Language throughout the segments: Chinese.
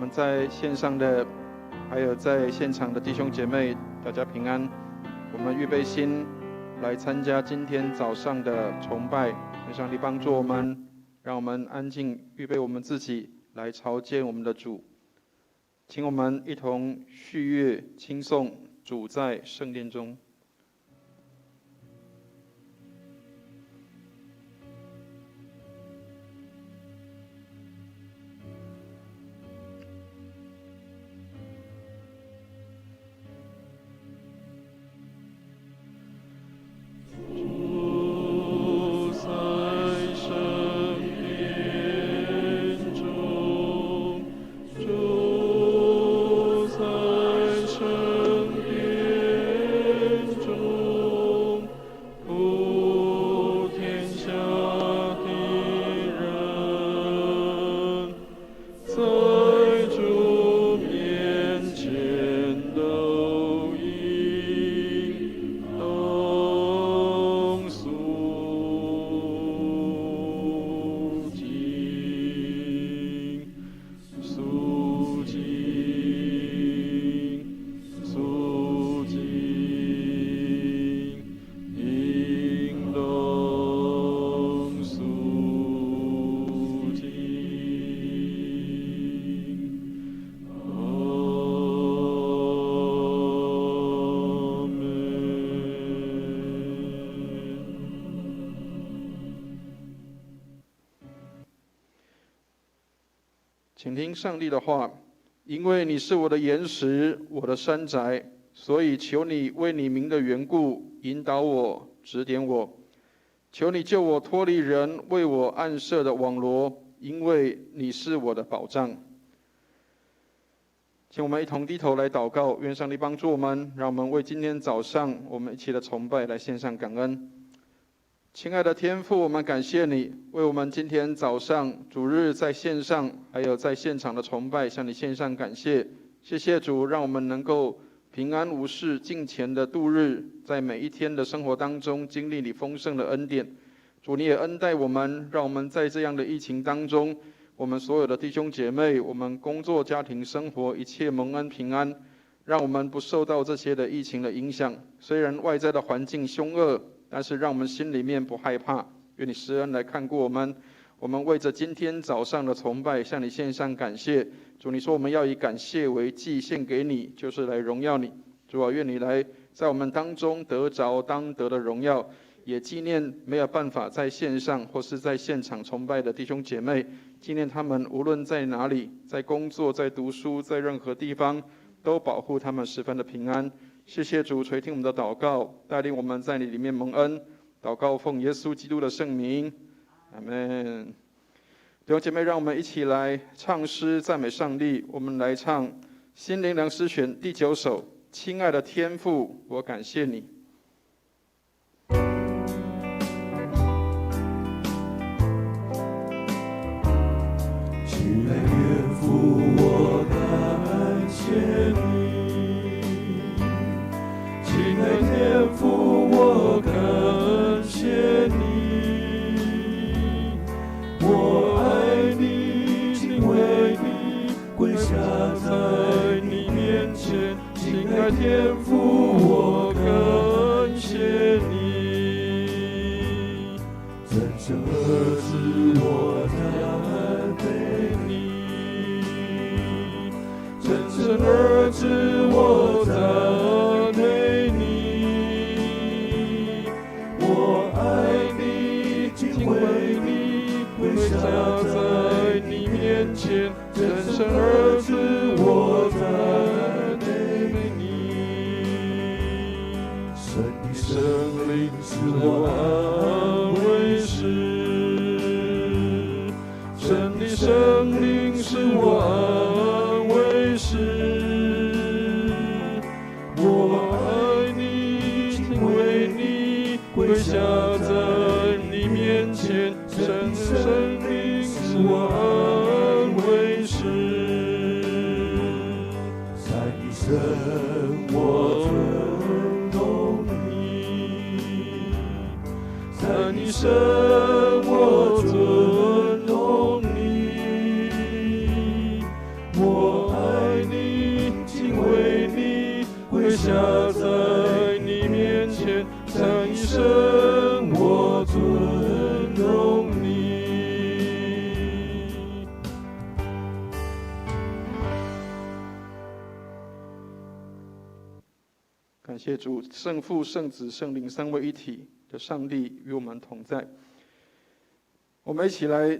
们在线上的，还有在现场的弟兄姐妹，大家平安。我们预备心来参加今天早上的崇拜，愿上帝帮助我们，让我们安静预备我们自己来朝见我们的主。请我们一同续乐轻颂主在圣殿中。请听上帝的话，因为你是我的岩石，我的山宅，所以求你为你名的缘故引导我，指点我。求你救我脱离人为我暗设的网罗，因为你是我的保障。请我们一同低头来祷告，愿上帝帮助我们，让我们为今天早上我们一起的崇拜来献上感恩。亲爱的天父，我们感谢你为我们今天早上主日在线上还有在现场的崇拜向你献上感谢。谢谢主，让我们能够平安无事敬虔的度日，在每一天的生活当中经历你丰盛的恩典。主，你也恩待我们，让我们在这样的疫情当中，我们所有的弟兄姐妹，我们工作家庭生活一切蒙恩平安，让我们不受到这些的疫情的影响。虽然外在的环境凶恶，但是让我们心里面不害怕。愿你施恩来看顾我们。我们为着今天早上的崇拜向你献上感谢。主，你说我们要以感谢为祭献给你，就是来荣耀你。主啊，愿你来在我们当中得着当得的荣耀，也纪念没有办法在线上或是在现场崇拜的弟兄姐妹，纪念他们无论在哪里，在工作，在读书，在任何地方，都保护他们十分的平安。谢谢主垂听我们的祷告，带领我们在你里面蒙恩。祷告奉耶稣基督的圣名，阿们。弟兄姐妹，让我们一起来唱诗赞美上帝。我们来唱心灵良诗选第9首，亲爱的天父，我感谢你。亲爱的天父，我感谢你。亲爱的天父，我感谢你，我爱你，敬畏你，跪下在你面前。亲爱的天父，我感谢你，真正儿子我赞美你，真正儿子我赞美你。在你面前，真神儿子，我赞美你。神的圣灵是我安慰师，神的圣灵是我安慰师。我爱你，敬畏你，跪下在你面前，神的圣灵是我安慰师。在你身我尊重你，在你身我尊重你，我感谢主，圣父、圣子、圣灵三位一体的上帝与我们同在。我们一起来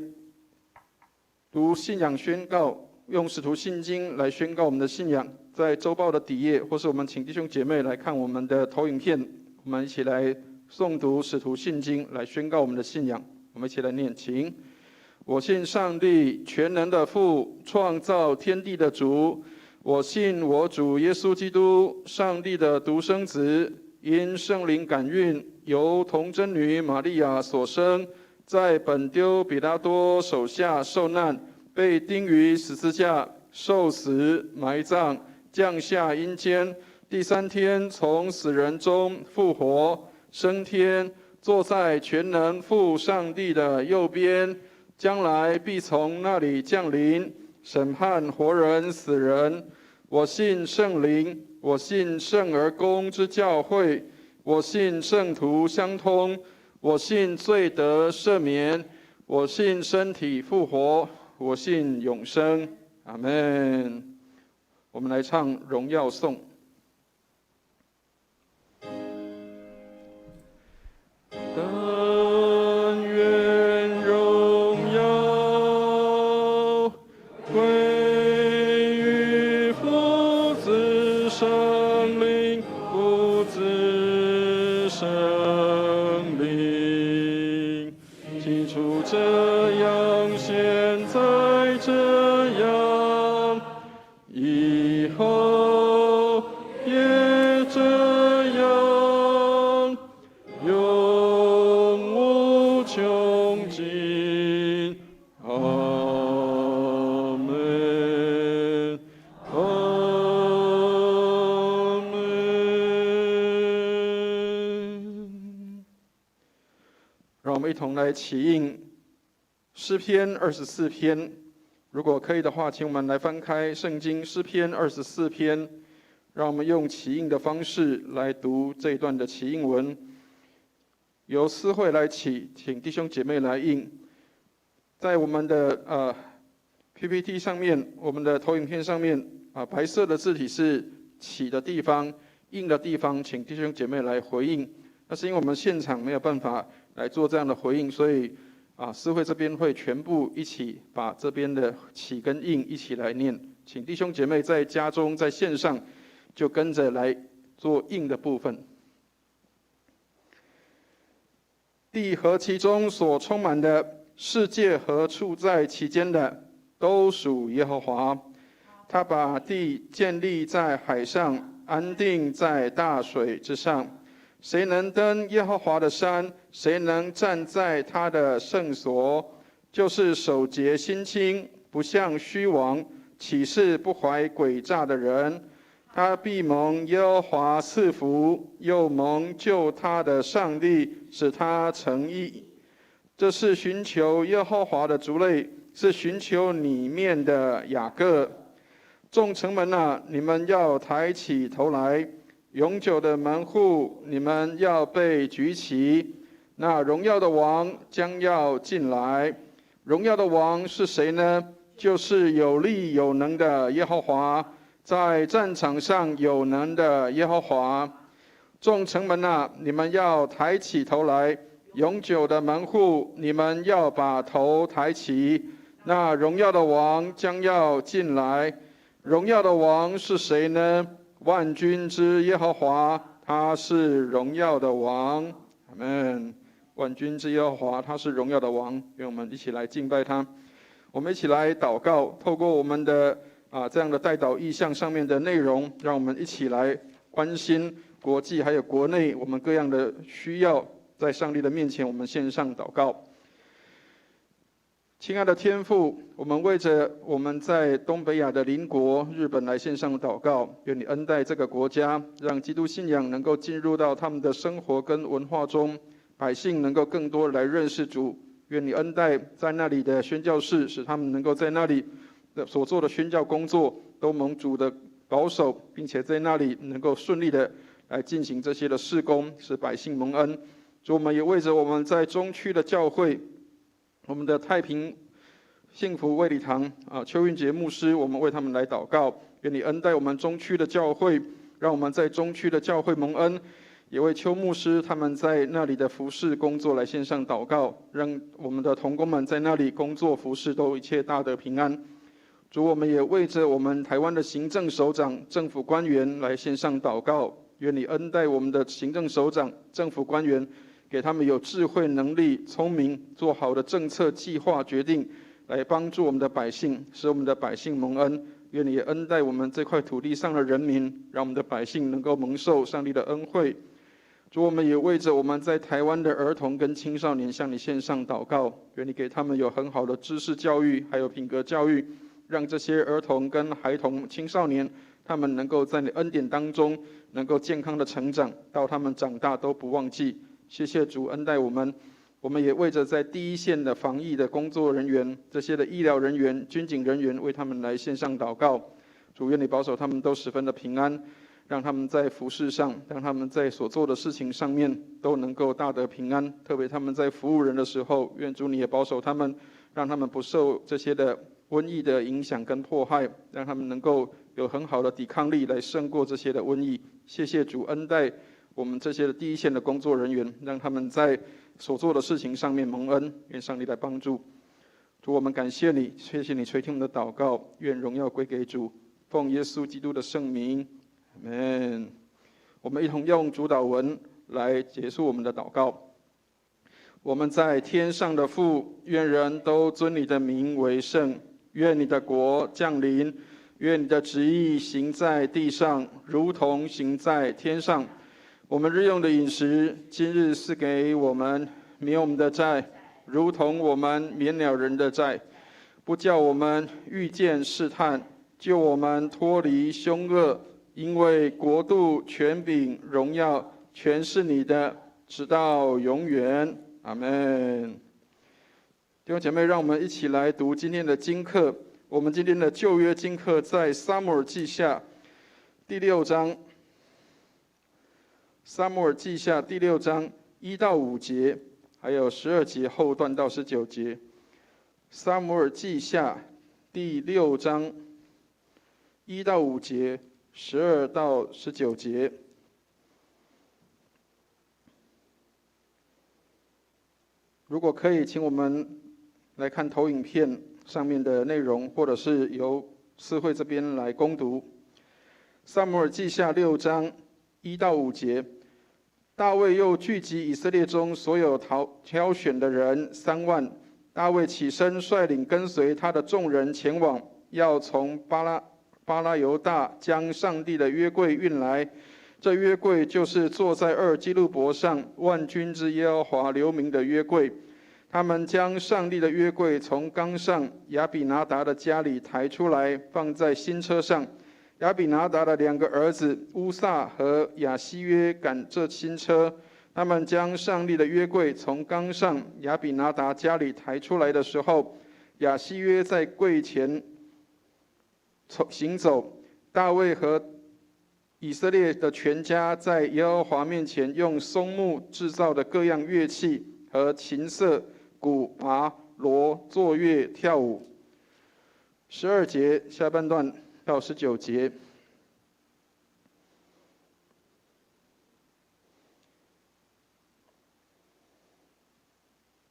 读信仰宣告，用使徒信经来宣告我们的信仰。在周报的底页，或是我们请弟兄姐妹来看我们的投影片，我们一起来诵读使徒信经，来宣告我们的信仰。我们一起来念，请。我信上帝全能的父，创造天地的主。我信我主耶稣基督，上帝的独生子，因圣灵感孕，由童贞女玛利亚所生，在本丢彼拉多手下受难，被钉于十字架，受死，埋葬，降下阴间，第三天从死人中复活，升天，坐在全能父上帝的右边，将来必从那里降临，审判活人死人。我信圣灵，我信圣而公之教会，我信圣徒相通，我信罪得赦免，我信身体复活，我信永生。阿们。我们来唱荣耀颂。但愿荣耀归于父子圣灵，父子圣灵，起初这样，现在这样，以后也这样，永无穷尽。阿门，阿门。让我们一同来起应诗篇24篇。如果可以的话，请我们来翻开圣经诗篇24篇，让我们用起应的方式来读这一段的起应文。由思慧来起，请弟兄姐妹来应。在我们的PPT 上面，我们的投影片上面白色的字体是起的地方，应的地方，请弟兄姐妹来回应。那是因为我们现场没有办法来做这样的回应，所以思慧这边会全部一起把这边的起跟应一起来念，请弟兄姐妹在家中在线上就跟着来做应的部分。地和其中所充满的，世界和处在其间的，都属耶和华。他把地建立在海上，安定在大水之上。谁能登耶和华的山？谁能站在他的圣所？就是手洁心清，不向虚妄，起誓不怀诡诈的人。他必蒙耶和华赐福，又蒙救他的上帝使他成义。这是寻求耶和华的族类，是寻求里面的雅各。众城门啊，你们要抬起头来。永久的门户，你们要被举起。那荣耀的王将要进来。荣耀的王是谁呢？就是有力有能的耶和华，在战场上有能的耶和华。众城门啊，你们要抬起头来。永久的门户，你们要把头抬起。那荣耀的王将要进来。荣耀的王是谁呢？万军之耶和华，他是荣耀的王。阿们。万军之耶和华，他是荣耀的王。愿我们一起来敬拜他。我们一起来祷告，透过我们的这样的代祷意向上面的内容，让我们一起来关心国际还有国内我们各样的需要，在上帝的面前，我们献上祷告。亲爱的天父，我们为着我们在东北亚的邻国日本来献上祷告，愿你恩待这个国家，让基督信仰能够进入到他们的生活跟文化中，百姓能够更多来认识主。愿你恩待在那里的宣教士，使他们能够在那里所做的宣教工作都蒙主的保守，并且在那里能够顺利的来进行这些的事工，使百姓蒙恩。主，我们也为着我们在中区的教会，我们的太平幸福卫理堂邱运杰牧师，我们为他们来祷告。愿你恩待我们中区的教会，让我们在中区的教会蒙恩，也为邱牧师他们在那里的服事工作来献上祷告，让我们的同工们在那里工作服事都一切大得平安。主，我们也为着我们台湾的行政首长、政府官员来献上祷告，愿你恩待我们的行政首长、政府官员，给他们有智慧、能力、聪明，做好的政策、计划、决定，来帮助我们的百姓，使我们的百姓蒙恩。愿你也恩待我们这块土地上的人民，让我们的百姓能够蒙受上帝的恩惠。主，我们也为着我们在台湾的儿童跟青少年向你献上祷告，愿你给他们有很好的知识教育，还有品格教育，让这些儿童跟孩童、青少年，他们能够在你恩典当中，能够健康的成长，到他们长大都不忘记。谢谢主恩待我们。我们也为着在第一线的防疫的工作人员，这些的医疗人员、军警人员，为他们来献上祷告。主，愿你保守他们都十分的平安，让他们在服事上，让他们在所做的事情上面都能够大得平安。特别他们在服务人的时候，愿主你也保守他们，让他们不受这些的瘟疫的影响跟迫害，让他们能够有很好的抵抗力来胜过这些的瘟疫。谢谢主恩待我们这些的第一线的工作人员，让他们在所做的事情上面蒙恩，愿上帝来帮助。主，我们感谢你，谢谢你垂听我们的祷告，愿荣耀归给主，奉耶稣基督的圣名，阿们。我们一同用主祷文来结束我们的祷告。我们在天上的父，愿人都尊你的名为圣，愿你的国降临，愿你的旨意行在地上，如同行在天上。我们日用的饮食，今日赐给我们，免我们的债，如同我们免了人的债，不叫我们遇见试探，救我们脱离凶恶。因为国度、权柄、荣耀，全是你的，直到永远。阿们。弟兄姐妹，让我们一起来读今天的经课。我们今天的旧约经课在撒母耳记下第6章。撒母耳记下第6章1到5节，还有12节后段到19节。撒母耳记下第6章1到5节，12到19节。如果可以，请我们来看投影片上面的内容，或者是由司会这边来攻读。撒母耳记下6章1到5节，大卫又聚集以色列中所有挑选的人3万。大卫起身率领跟随他的众人前往，要从巴拉犹大将上帝的约柜运来。这约柜就是坐在2基路伯上，万军之耶和华留名的约柜。他们将上帝的约柜从冈上亚比拿达的家里抬出来，放在新车上。亚比拿达的2个儿子乌撒和亚希约赶这新车。他们将上帝的约柜从冈上亚比拿达家里抬出来的时候，亚希约在柜前行走。大卫和以色列的全家在耶和华面前用松木制造的各样乐器和琴瑟、鼓、钹、锣作乐跳舞。12节下半段到19节。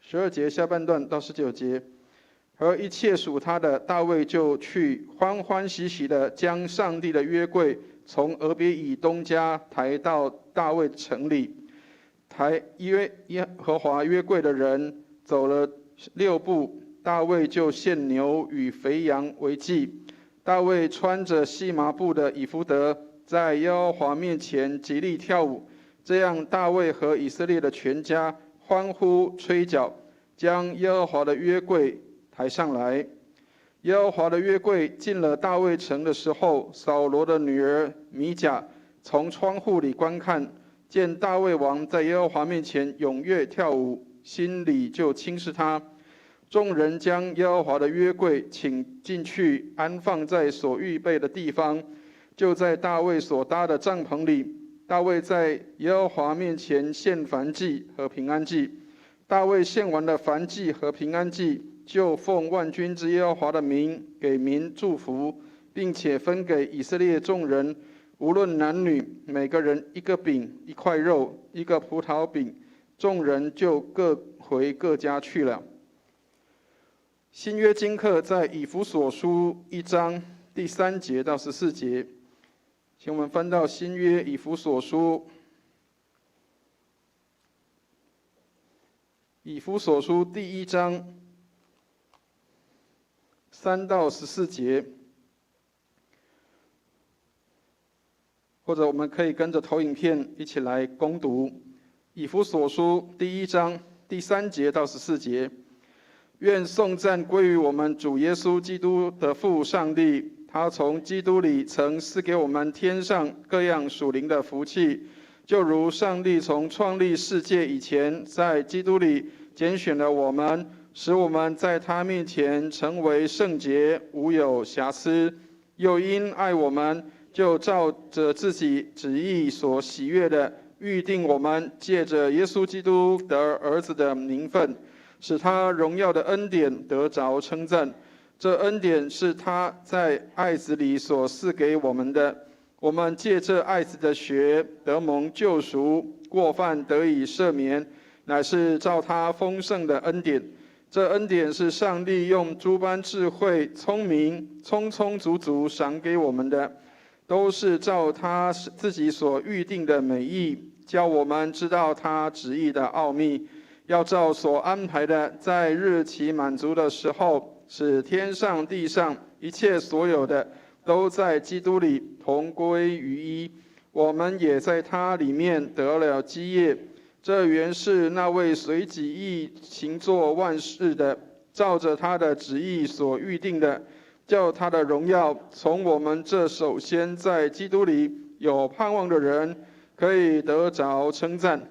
12节下半段到19节。和一切属他的，大卫就去欢欢喜喜地将上帝的约柜从俄别以东家抬到大卫城里。抬耶和华约柜的人走了6步，大卫就献牛与肥羊为祭。大卫穿着细麻布的以弗得，在耶和华面前极力跳舞。这样，大卫和以色列的全家欢呼吹角，将耶和华的约柜抬上来。耶和华的约柜进了大卫城的时候，扫罗的女儿米甲从窗户里观看，见大卫王在耶和华面前踊跃跳舞，心里就轻视他。众人将耶和华的约柜请进去，安放在所预备的地方，就在大卫所搭的帐篷里。大卫在耶和华面前献燔祭和平安祭。大卫献完了燔祭和平安祭，就奉万军之耶和华的名给民祝福，并且分给以色列众人无论男女，每个人一个饼，一块肉，一个葡萄饼，众人就各回各家去了。新约经课在以弗所书1章第3节到14节，请我们翻到新约以弗所书，以弗所书第1章3到14节，或者我们可以跟着投影片一起来攻读以弗所书第1章第3节到14节。愿颂赞归于我们主耶稣基督的父上帝，他从基督里曾赐给我们天上各样属灵的福气，就如上帝从创立世界以前，在基督里拣选了我们，使我们在他面前成为圣洁，无有瑕疵。又因爱我们，就照着自己旨意所喜悦的，预定我们借着耶稣基督得儿子的名分，使他荣耀的恩典得着称赞。这恩典是他在爱子里所赐给我们的。我们借这爱子的血得蒙救赎，过犯得以赦免，乃是照他丰盛的恩典。这恩典是上帝用诸般智慧、聪明、充充足足赏给我们的，都是照他自己所预定的美意，叫我们知道他旨意的奥秘，要照所安排的，在日期满足的时候，使天上地上一切所有的都在基督里同归于一。我们也在他里面得了基业。这原是那位随己意行作万事的，照着他的旨意所预定的，叫他的荣耀从我们这首先在基督里有盼望的人可以得着称赞。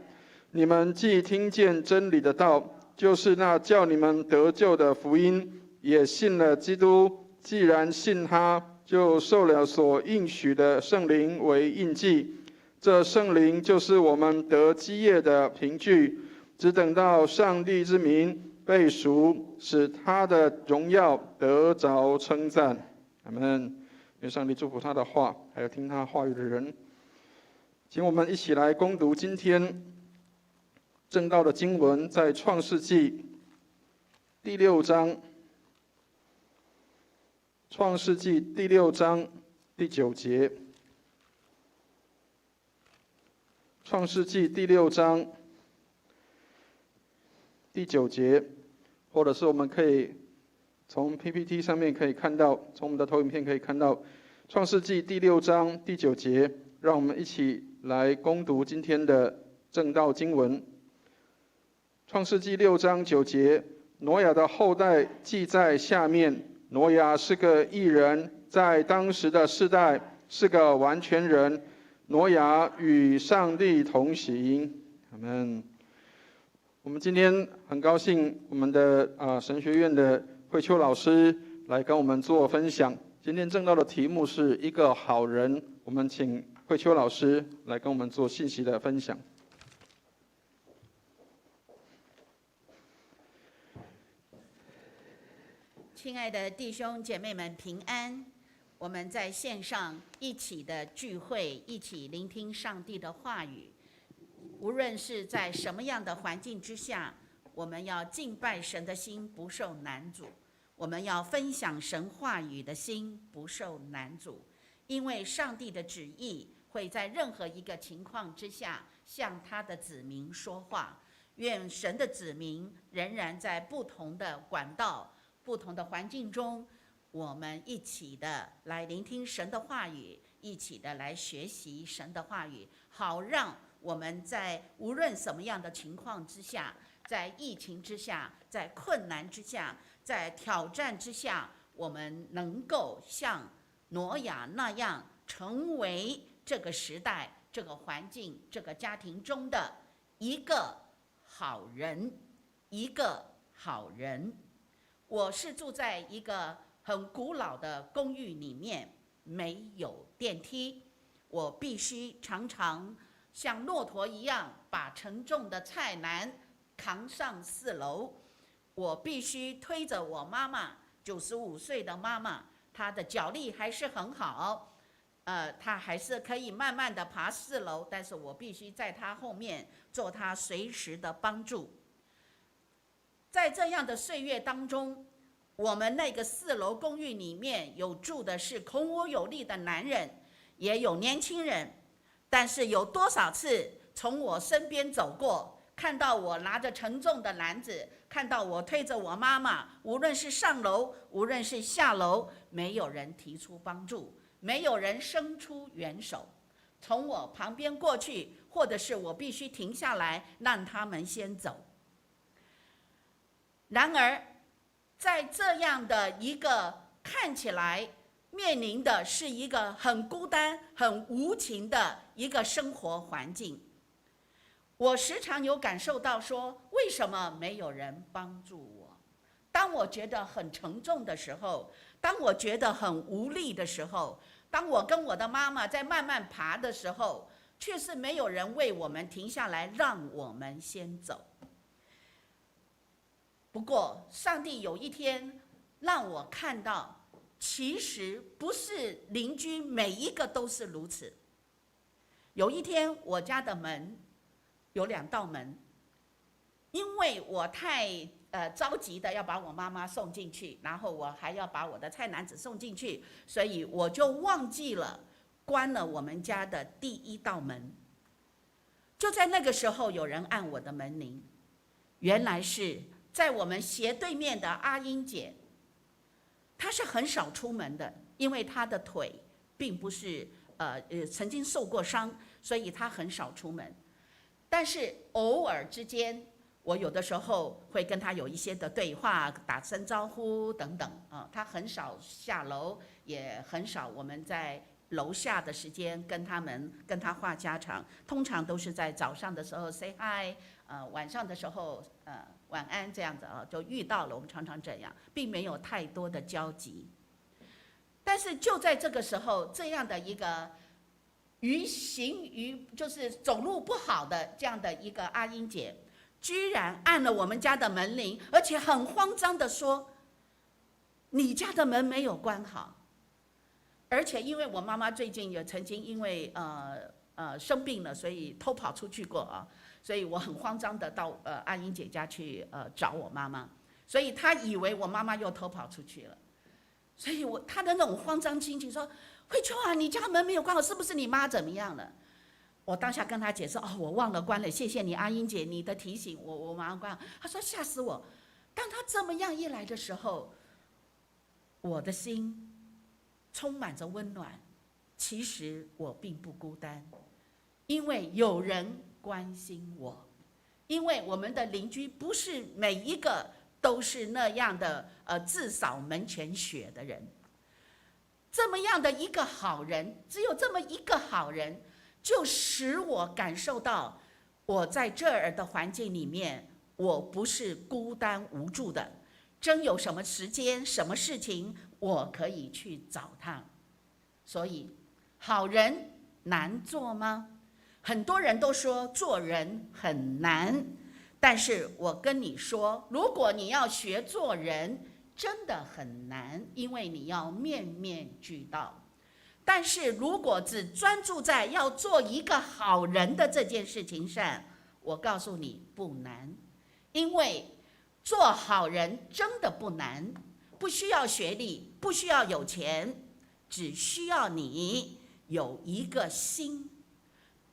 你们既听见真理的道，就是那叫你们得救的福音，也信了基督，既然信他，就受了所应许的圣灵为印记。这圣灵就是我们得基业的凭据，只等到上帝之名被赎，使他的荣耀得着称赞。阿们。愿上帝祝福他的话，还有听他话语的人。请我们一起来攻读今天正道的经文，在创世纪第6章，创世纪第6章第9节。创世纪第6章第9节，或者是我们可以从 PPT 上面可以看到，从我们的投影片可以看到，创世纪第6章第9节，让我们一起来攻读今天的正道经文。创世纪6章9节，挪亚的后代记在下面。挪亚是个义人，在当时的世代是个完全人。挪亚与上帝同行。阿们。我们今天很高兴，我们的神学院的慧秋老师来跟我们做分享。今天正道的题目是一个好人，我们请慧秋老师来跟我们做信息的分享。亲爱的弟兄姐妹们平安。我们在线上一起的聚会，一起聆听上帝的话语。无论是在什么样的环境之下，我们要敬拜神的心不受难阻，我们要分享神话语的心不受难阻。因为上帝的旨意会在任何一个情况之下向他的子民说话。愿神的子民仍然在不同的管道、不同的环境中，我们一起的来聆听神的话语，一起的来学习神的话语，好让我们在无论什么样的情况之下，在疫情之下，在困难之下，在挑战之下，我们能够像挪亚那样成为这个时代、这个环境、这个家庭中的一个好人，一个好人。我是住在一个很古老的公寓里面，没有电梯，我必须常常像骆驼一样把沉重的菜篮扛上4楼。我必须推着我妈妈，95岁的妈妈，她的脚力还是很好，他还是可以慢慢的爬4楼，但是我必须在他后面做他随时的帮助。在这样的岁月当中，我们那个4楼公寓里面有住的是孔武有力的男人，也有年轻人，但是有多少次从我身边走过，看到我拿着沉重的篮子，看到我推着我妈妈，无论是上楼，无论是下楼，没有人提出帮助，没有人伸出援手，从我旁边过去，或者是我必须停下来让他们先走。然而，在这样的一个看起来面临的是一个很孤单、很无情的一个生活环境，我时常有感受到说，为什么没有人帮助我？当我觉得很沉重的时候，当我觉得很无力的时候，当我跟我的妈妈在慢慢爬的时候，却是没有人为我们停下来，让我们先走。不过，上帝有一天让我看到，其实不是邻居每一个都是如此。有一天，我家的门有2道门，因为我太着急的要把我妈妈送进去，然后我还要把我的菜篮子送进去，所以我就忘记了关了我们家的第1道门。就在那个时候，有人按我的门铃，原来是在我们斜对面的阿英姐。她是很少出门的，因为她的腿并不是曾经受过伤，所以她很少出门。但是偶尔之间，我有的时候会跟她有一些的对话，打声招呼等等啊。她很少下楼，也很少我们在楼下的时间跟她话家常，通常都是在早上的时候 say hi， 晚上的时候晚安这样子啊，就遇到了。我们常常这样，并没有太多的交集。但是就在这个时候，这样的一个就是走路不好的这样的一个阿英姐，居然按了我们家的门铃，而且很慌张的说：“你家的门没有关好。”而且因为我妈妈最近也曾经因为生病了，所以偷跑出去过啊。所以我很慌张的到阿英姐家去找我妈妈，所以她以为我妈妈又偷跑出去了，所以她的那种慌张心情说：“慧秋啊，你家门没有关好，是不是你妈怎么样了？”我当下跟她解释：“哦，我忘了关了，谢谢你阿英姐，你的提醒，我马上关。”她说：“吓死我！”当她这么样一来的时候，我的心充满着温暖。其实我并不孤单，因为有人关心我，因为我们的邻居不是每一个都是那样的自扫门前雪的人。这么样的一个好人，只有这么一个好人，就使我感受到我在这儿的环境里面，我不是孤单无助的。真有什么时间、什么事情，我可以去找他。所以，好人难做吗？很多人都说做人很难，但是我跟你说，如果你要学做人，真的很难，因为你要面面俱到。但是如果只专注在要做一个好人的这件事情上，我告诉你不难，因为做好人真的不难，不需要学历，不需要有钱，只需要你有一个心，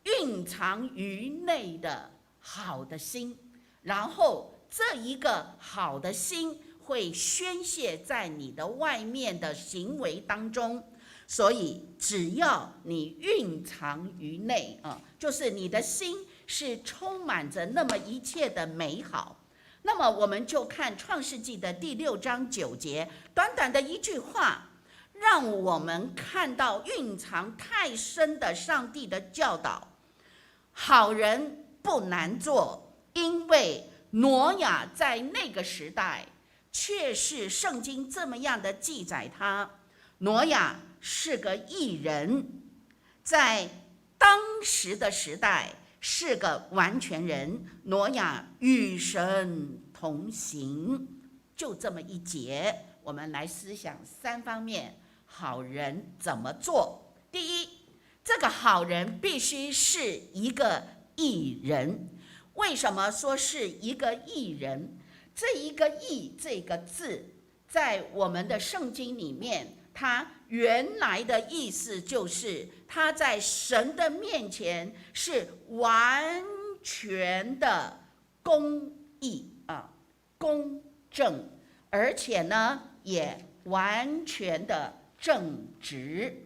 蕴藏于内的好的心，然后这一个好的心会宣泄在你的外面的行为当中。所以只要你蕴藏于内就是你的心是充满着那么一切的美好。那么我们就看创世纪的第6章9节，短短的一句话，让我们看到蕴藏太深的上帝的教导。好人不难做，因为挪亚在那个时代却是圣经这么样的记载他。挪亚是个义人，在当时的时代是个完全人。挪亚与神同行，就这么一节，我们来思想3方面好人怎么做。第一，这个好人必须是一个义人。为什么说是一个义人？这一个义这个字，在我们的圣经里面，它原来的意思就是他在神的面前是完全的公义公正，而且呢也完全的正直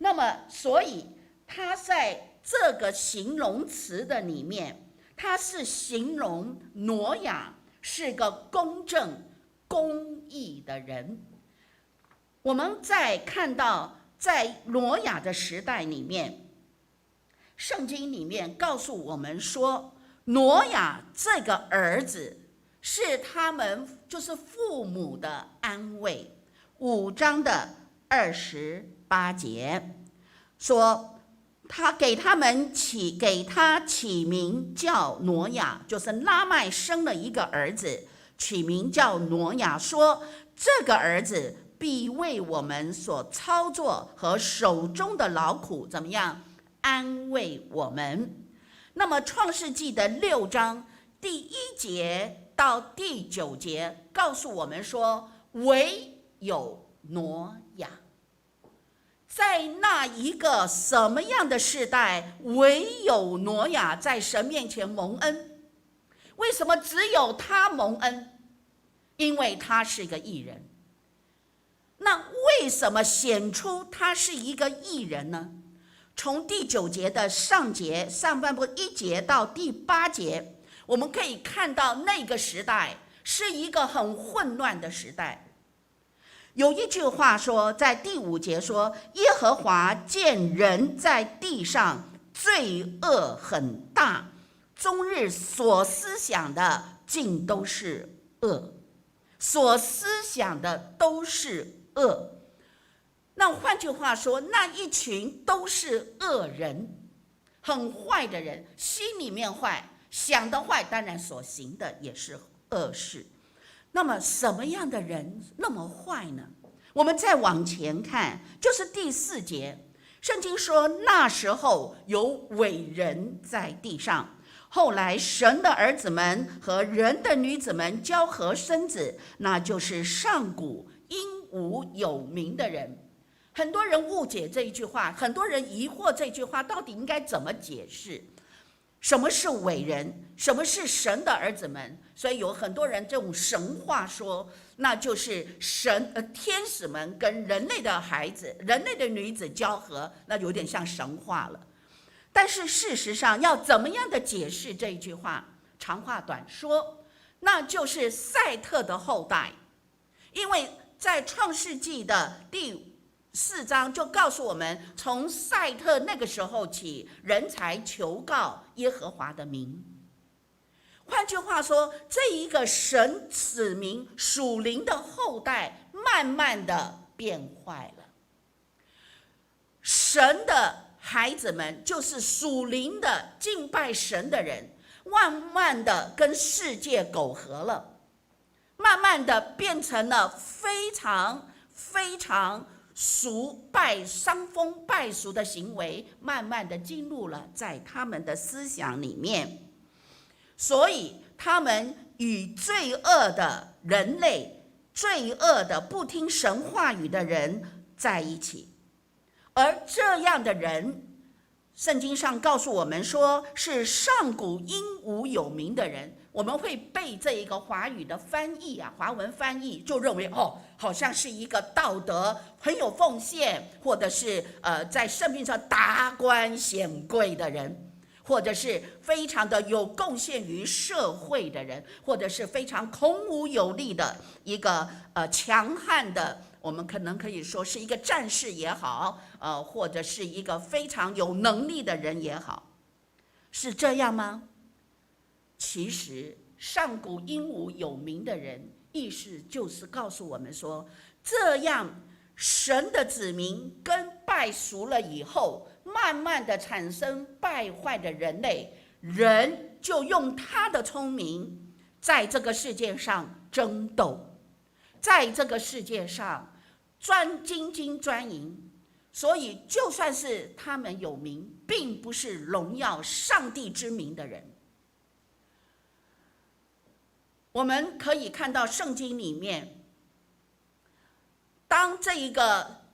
那么所以他在这个形容词的里面，他是形容挪亚是个公正公义的人。我们在看到在挪亚的时代里面，圣经里面告诉我们说，挪亚这个儿子是他们就是父母的安慰。5章的28节说，他给他起名叫挪亚，就是拉麦生了一个儿子，取名叫挪亚，说这个儿子必为我们所操作和手中的劳苦怎么样安慰我们。那么创世纪的6章第1节到第9节告诉我们说，唯有挪亚。在那一个什么样的世代，唯有挪亚在神面前蒙恩？为什么只有他蒙恩？因为他是一个义人。那为什么显出他是一个义人呢？从第9节的上半部1节到第8节，我们可以看到那个时代是一个很混乱的时代。有一句话说，在第5节说，耶和华见人在地上罪恶很大，终日所思想的尽都是恶，所思想的都是恶。那换句话说，那一群都是恶人，很坏的人，心里面坏，想的坏，当然所行的也是恶事。那么什么样的人那么坏呢？我们再往前看，就是第4节，圣经说那时候有伟人在地上，后来神的儿子们和人的女子们交合生子，那就是上古英武有名的人。很多人误解这一句话，很多人疑惑这句话到底应该怎么解释。什么是伟人？什么是神的儿子们？所以有很多人这种神话说，那就是天使们跟人类的孩子、人类的女子交合，那有点像神话了。但是事实上，要怎么样的解释这一句话？长话短说，那就是赛特的后代。因为在创世纪的第4章就告诉我们，从赛特那个时候起，人才求告耶和华的名。换句话说，这一个神子民属灵的后代，慢慢的变坏了。神的孩子们就是属灵的敬拜神的人，慢慢的跟世界苟合了，慢慢的变成了非常伤风败俗的行为，慢慢的进入了在他们的思想里面。所以他们与罪恶的人类、罪恶的不听神话语的人在一起。而这样的人，圣经上告诉我们说，是上古英武有名的人。我们会背这一个华语的翻译华文翻译，就认为好像是一个道德很有奉献，或者是在生命上达官显贵的人，或者是非常的有贡献于社会的人，或者是非常孔武有力的一个强悍的，我们可以说是一个战士也好，或者是一个非常有能力的人也好，是这样吗？其实上古英武有名的人，意思就是告诉我们说，这样神的子民跟拜俗了以后，慢慢的产生败坏的人类，人就用他的聪明在这个世界上争斗，在这个世界上专精专营。所以就算是他们有名，并不是荣耀上帝之名的人。我们可以看到圣经里面，当这一个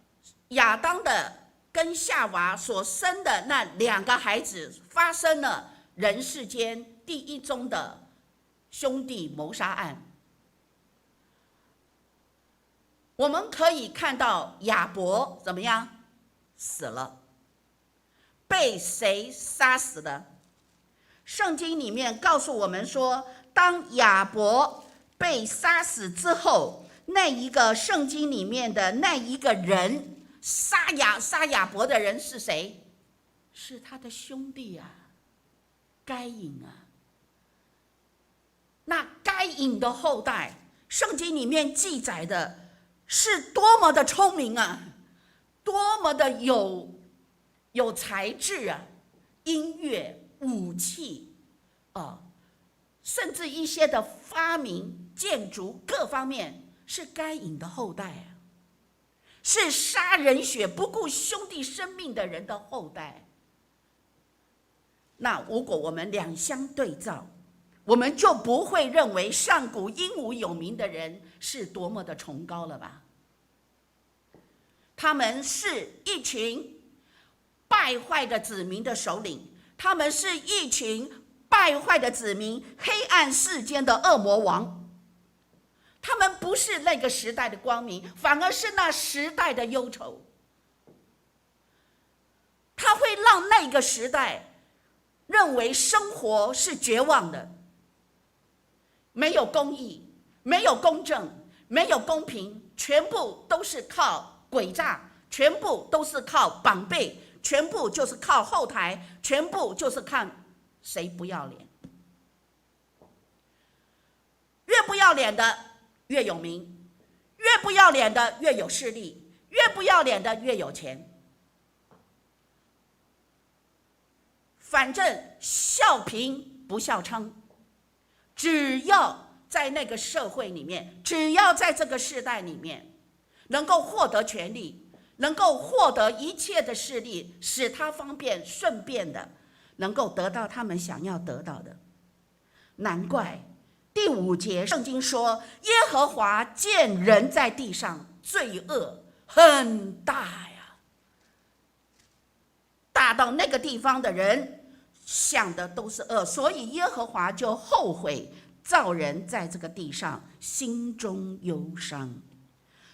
亚当的跟夏娃所生的那2个孩子发生了人世间第一宗的兄弟谋杀案，我们可以看到亚伯怎么样？死了。被谁杀死的？圣经里面告诉我们说，当亚伯被杀死之后，那一个圣经里面的那一个人杀亚伯的人是谁？是他的兄弟啊，该隐啊。那该隐的后代，圣经里面记载的是多么的聪明啊，多么的有才智啊，音乐、武器甚至一些的发明、建筑各方面，是该隐的后代啊，是杀人血不顾兄弟生命的人的后代。那如果我们两相对照，我们就不会认为上古英武有名的人是多么的崇高了吧？他们是一群败坏的子民的首领，他们是一群败坏的子民，黑暗世间的恶魔王。他们不是那个时代的光明，反而是那时代的忧愁。他会让那个时代认为生活是绝望的，没有公义，没有公正，没有公平，全部都是靠诡诈，全部都是靠绑背，全部就是靠后台，全部就是看谁不要脸。越不要脸的越有名，越不要脸的越有势力，越不要脸的越有钱。反正笑贫不笑娼，只要在那个社会里面，只要在这个世代里面能够获得权利，能够获得一切的势力，使他方便顺便的能够得到他们想要得到的。难怪第5节圣经说，耶和华见人在地上罪恶很大呀，大到那个地方的人想的都是恶，所以耶和华就后悔造人在这个地上，心中忧伤。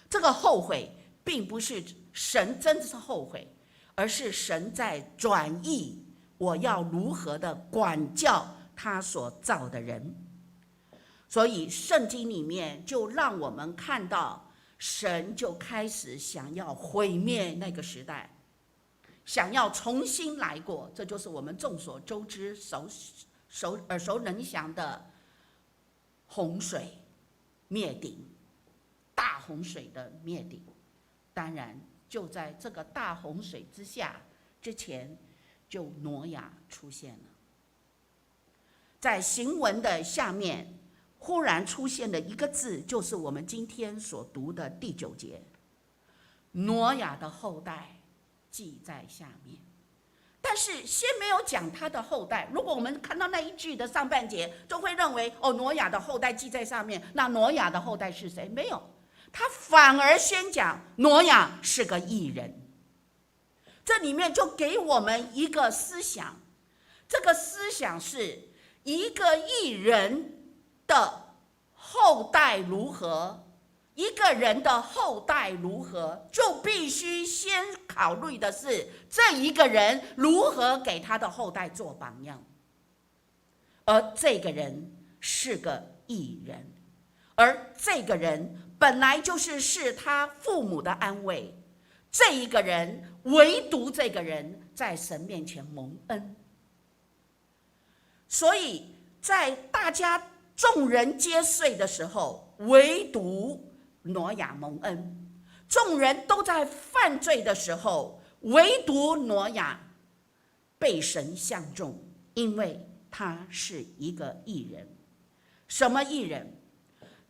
这个后悔并不是神真的是后悔，而是神在转意，我要如何的管教他所造的人。所以圣经里面就让我们看到，神就开始想要毁灭那个时代，想要重新来过。这就是我们众所周知、耳熟能详的洪水灭顶，大洪水的灭顶。当然就在这个大洪水之前，就挪亚出现了。在行文的下面忽然出现了一个字，就是我们今天所读的第9节，挪亚的后代记在下面。但是先没有讲他的后代。如果我们看到那一句的上半节，就会认为挪亚的后代记在上面，那挪亚的后代是谁？没有，他反而先讲挪亚是个义人。这里面就给我们一个思想，这个思想是一个义人的后代如何，一个人的后代如何，就必须先考虑的是这一个人如何给他的后代做榜样。而这个人是个义人，而这个人本来就是他父母的安慰。这一个人，唯独这个人在神面前蒙恩。所以在大家众人皆睡的时候，唯独挪亚蒙恩；众人都在犯罪的时候，唯独挪亚被神相中，因为他是一个义人。什么义人？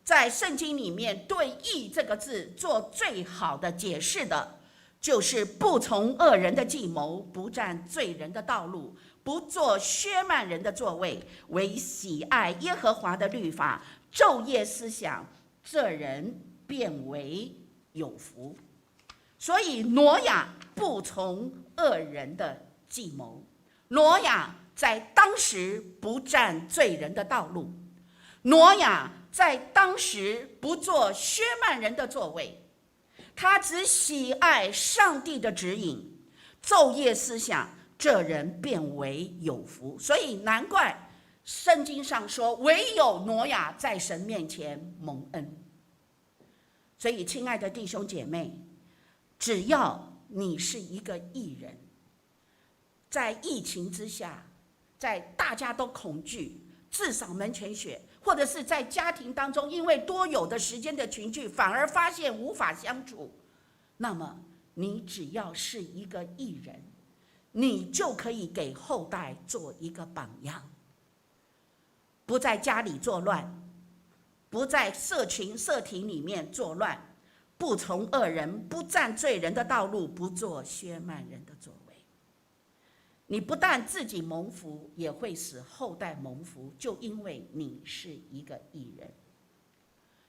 在圣经里面对义这个字做最好的解释的，就是不从恶人的计谋，不占罪人的道路，不坐削慢人的座位，唯喜爱耶和华的律法，昼夜思想，这人便为有福。所以挪亚不从恶人的计谋，挪亚在当时不占罪人的道路，挪亚在当时不坐削慢人的座位，他只喜爱上帝的指引，昼夜思想，这人便为有福。所以难怪圣经上说，唯有挪亚在神面前蒙恩。所以亲爱的弟兄姐妹，只要你是一个义人，在疫情之下，在大家都恐惧，至少门前雪，或者是在家庭当中，因为多有的时间的群聚，反而发现无法相处，那么你只要是一个义人，你就可以给后代做一个榜样，不在家里作乱，不在社群社庭里面作乱，不从恶人，不占罪人的道路，不做削慢人的座位。你不但自己蒙福，也会使后代蒙福，就因为你是一个义人。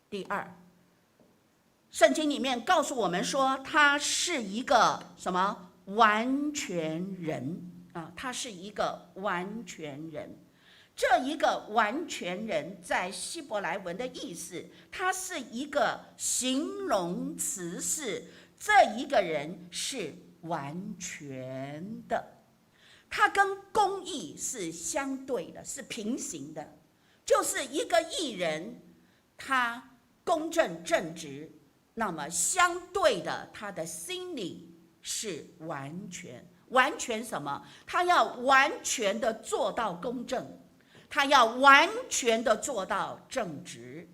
第二，圣经里面告诉我们说，他是一个什么完全人啊？他是一个完全人。这一个完全人在希伯来文的意思，它是一个形容词，是这一个人是完全的。它跟公义是相对的，是平行的，就是一个义人，他公正正直，那么相对的，他的心里是完全。完全什么？他要完全的做到公正，他要完全的做到正直，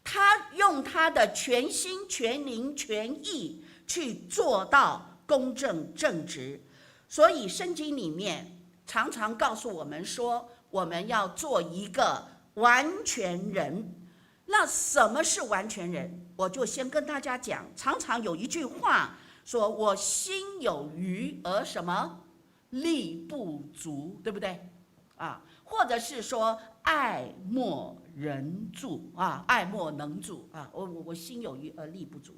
他用他的全心全灵全意去做到公正正直。所以圣经里面常常告诉我们说，我们要做一个完全人。那什么是完全人？我就先跟大家讲，常常有一句话说，我心有余而什么力不足，对不对啊？或者是说爱莫能助啊，爱莫能助啊，我心有余而力不足。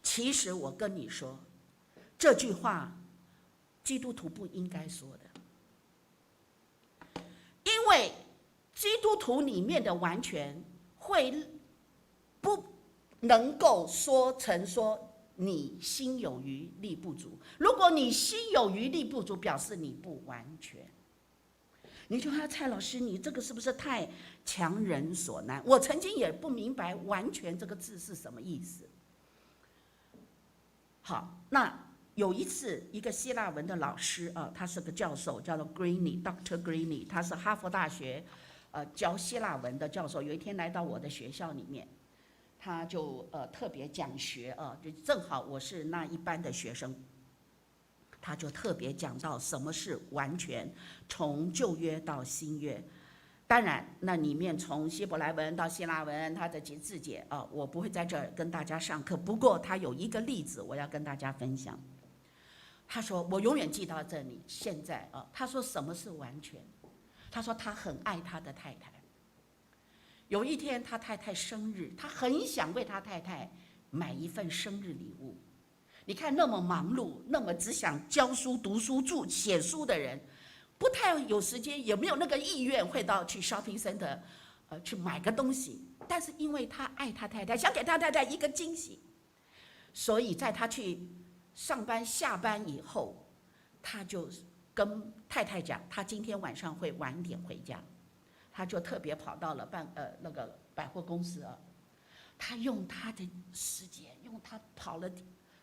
其实我跟你说，这句话基督徒不应该说的，因为基督徒里面的完全会不能够说成说你心有余力不足。如果你心有余力不足，表示你不完全。你就说蔡老师，你这个是不是太强人所难？我曾经也不明白完全这个字是什么意思。好，那有一次，一个希腊文的老师啊，他是个教授，叫做 Dr. Greene， 他是哈佛大学教希腊文的教授。有一天来到我的学校里面，他就特别讲学啊，就正好我是那一班的学生，他就特别讲到什么是完全，从旧约到新约。当然，那里面从希伯来文到希腊文，它的字解啊，我不会在这儿跟大家上课。不过他有一个例子，我要跟大家分享。他说，我永远记到这里。现在啊，他说什么是完全？他说他很爱他的太太。有一天他太太生日，他很想为他太太买一份生日礼物。你看那么忙碌，那么只想教书、读书、写书的人，不太有时间，也没有那个意愿会去 shopping center，去买个东西。但是因为他爱他太太，想给他太太一个惊喜，所以在他去上班下班以后，他就跟太太讲，他今天晚上会晚点回家。他就特别跑到了那个百货公司啊，他用他的时间，用他跑了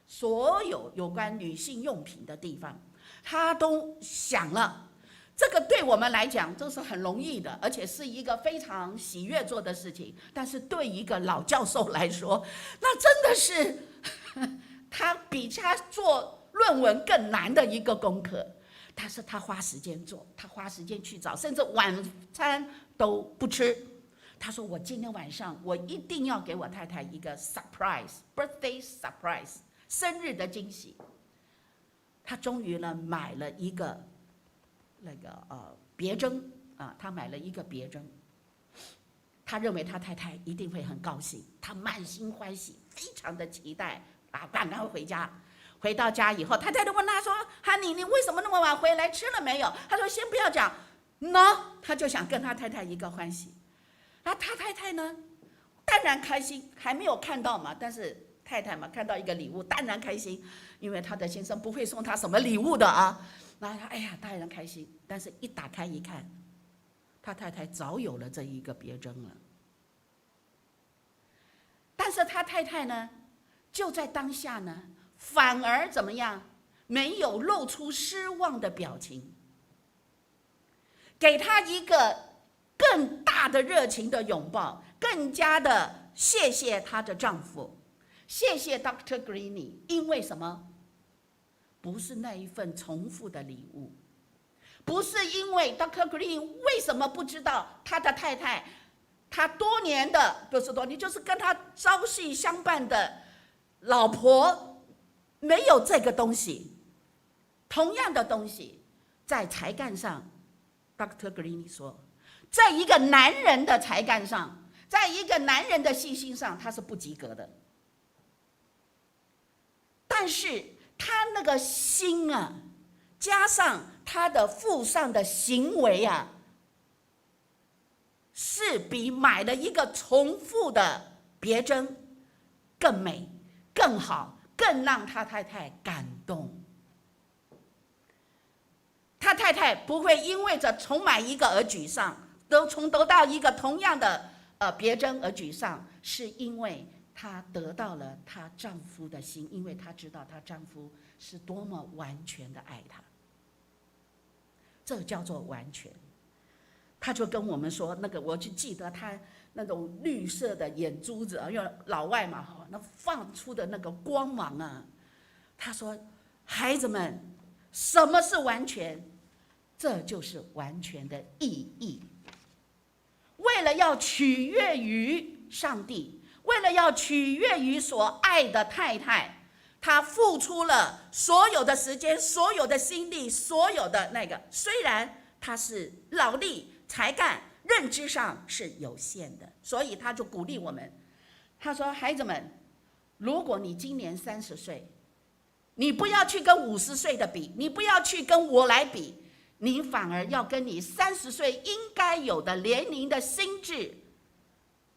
所有有关女性用品的地方，他都想了。这个对我们来讲这是很容易的，而且是一个非常喜悦做的事情。但是对一个老教授来说，那真的是他比他做论文更难的一个功课。但是他花时间做，他花时间去找，甚至晚餐都不吃。他说，我今天晚上我一定要给我太太一个 surprise， birthday surprise，生日的惊喜。他终于呢买了一个别针啊，他买了一个别针。他认为他太太一定会很高兴，他满心欢喜，非常的期待啊，赶快回家。回到家以后，太太就问他说：“哈尼，你为什么那么晚回来？吃了没有？”他说：“先不要讲。” no， 他就想跟他太太一个欢喜。他太太呢，当然开心，还没有看到嘛，但是太太嘛，看到一个礼物，当然开心，因为他的先生不会送他什么礼物的啊。然后他哎呀，当然开心，但是一打开一看，他太太早有了这一个别针了。但是他太太呢，就在当下呢，反而怎么样？没有露出失望的表情，给他一个更大的热情的拥抱，更加的谢谢她的丈夫，谢谢 Dr. Greeny， 因为什么？不是那一份重复的礼物，不是因为 Dr. Greeny 为什么不知道他的太太，他多年的不是多年，就是跟他朝夕相伴的老婆没有这个东西，同样的东西在才干上 ，Dr. Greeny 说，在一个男人的才干上，在一个男人的细心上，他是不及格的。但是他那个心啊，加上他的附上的行为啊，是比买了一个重复的别针更美、更好、更让他太太感动。他太太不会因为着重买一个而沮丧，重得到一个同样的别针而沮丧，是因为她得到了她丈夫的心，因为她知道她丈夫是多么完全的爱她，这叫做完全。他就跟我们说，那个我就记得他那种绿色的眼珠子，因为老外嘛，那放出的那个光芒啊。他说：“孩子们，什么是完全？这就是完全的意义。为了要取悦于上帝，为了要取悦于所爱的太太，他付出了所有的时间、所有的心力、所有的那个，虽然他是劳力。”才干认知上是有限的，所以他就鼓励我们。他说：“孩子们，如果你今年30岁，你不要去跟50岁的比，你不要去跟我来比，你反而要跟你30岁应该有的年龄的心智，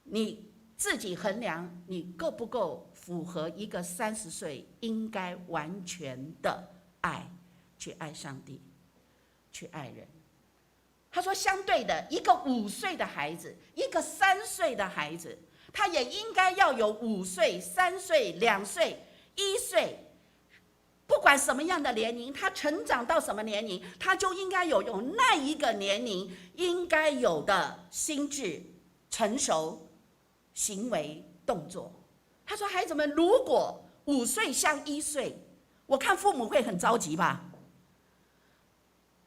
你自己衡量你够不够符合一个30岁应该完全的爱，去爱上帝，去爱人。”他说，相对的，一个5岁的孩子，一个3岁的孩子，他也应该要有5岁、3岁、2岁、1岁，不管什么样的年龄，他成长到什么年龄，他就应该有那一个年龄应该有的心智、成熟、行为、动作。他说，孩子们，如果5岁像1岁，我看父母会很着急吧？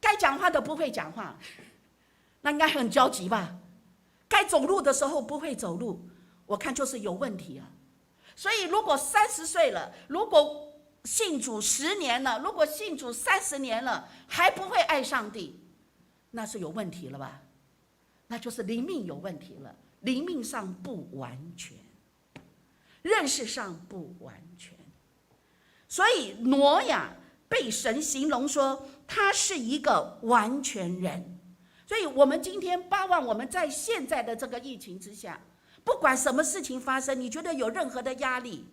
该讲话的不会讲话。那应该很焦急吧？该走路的时候不会走路，我看就是有问题啊。所以如果30岁了，如果信主10年了，如果信主30年了，还不会爱上帝，那是有问题了吧？那就是灵命有问题了，灵命上不完全，认识上不完全。所以挪亚被神形容说他是一个完全人。所以我们今天巴望我们在现在的这个疫情之下，不管什么事情发生，你觉得有任何的压力，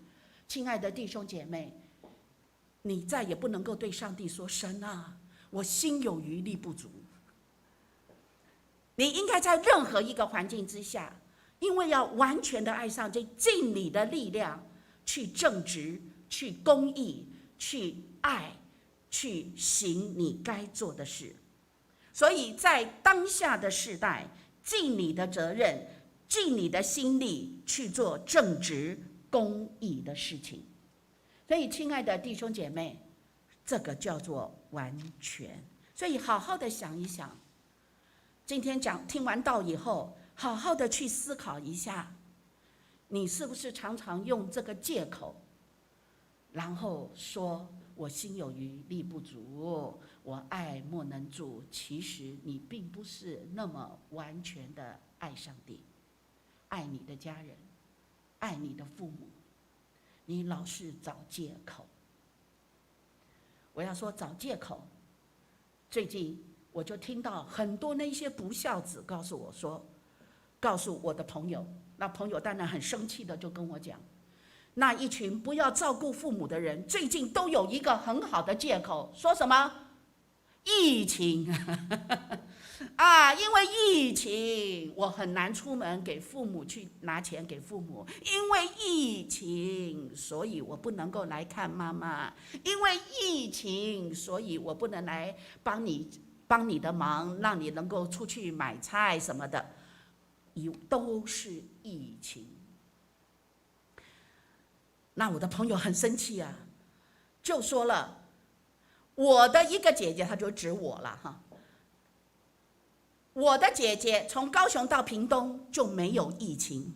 亲爱的弟兄姐妹，你再也不能够对上帝说，神啊，我心有余力不足。你应该在任何一个环境之下，因为要完全的爱上帝，尽你的力量去正直，去公义，去爱，去行你该做的事。所以在当下的世代，尽你的责任，尽你的心力去做正直公义的事情。所以亲爱的弟兄姐妹，这个叫做完全。所以好好的想一想，今天听完道以后，好好的去思考一下，你是不是常常用这个借口然后说我心有余力不足，我爱莫能助。其实你并不是那么完全的爱上帝，爱你的家人，爱你的父母，你老是找借口。我要说找借口，最近我就听到很多那些不孝子告诉我说，告诉我的朋友，那朋友当然很生气的就跟我讲，那一群不要照顾父母的人，最近都有一个很好的借口，说什么？疫情啊，因为疫情，我很难出门给父母去拿钱给父母。因为疫情，所以我不能够来看妈妈。因为疫情，所以我不能来帮你的忙，让你能够出去买菜什么的，都是疫情。那我的朋友很生气啊，就说了，我的一个姐姐，她就指我了哈。我的姐姐从高雄到屏东就没有疫情，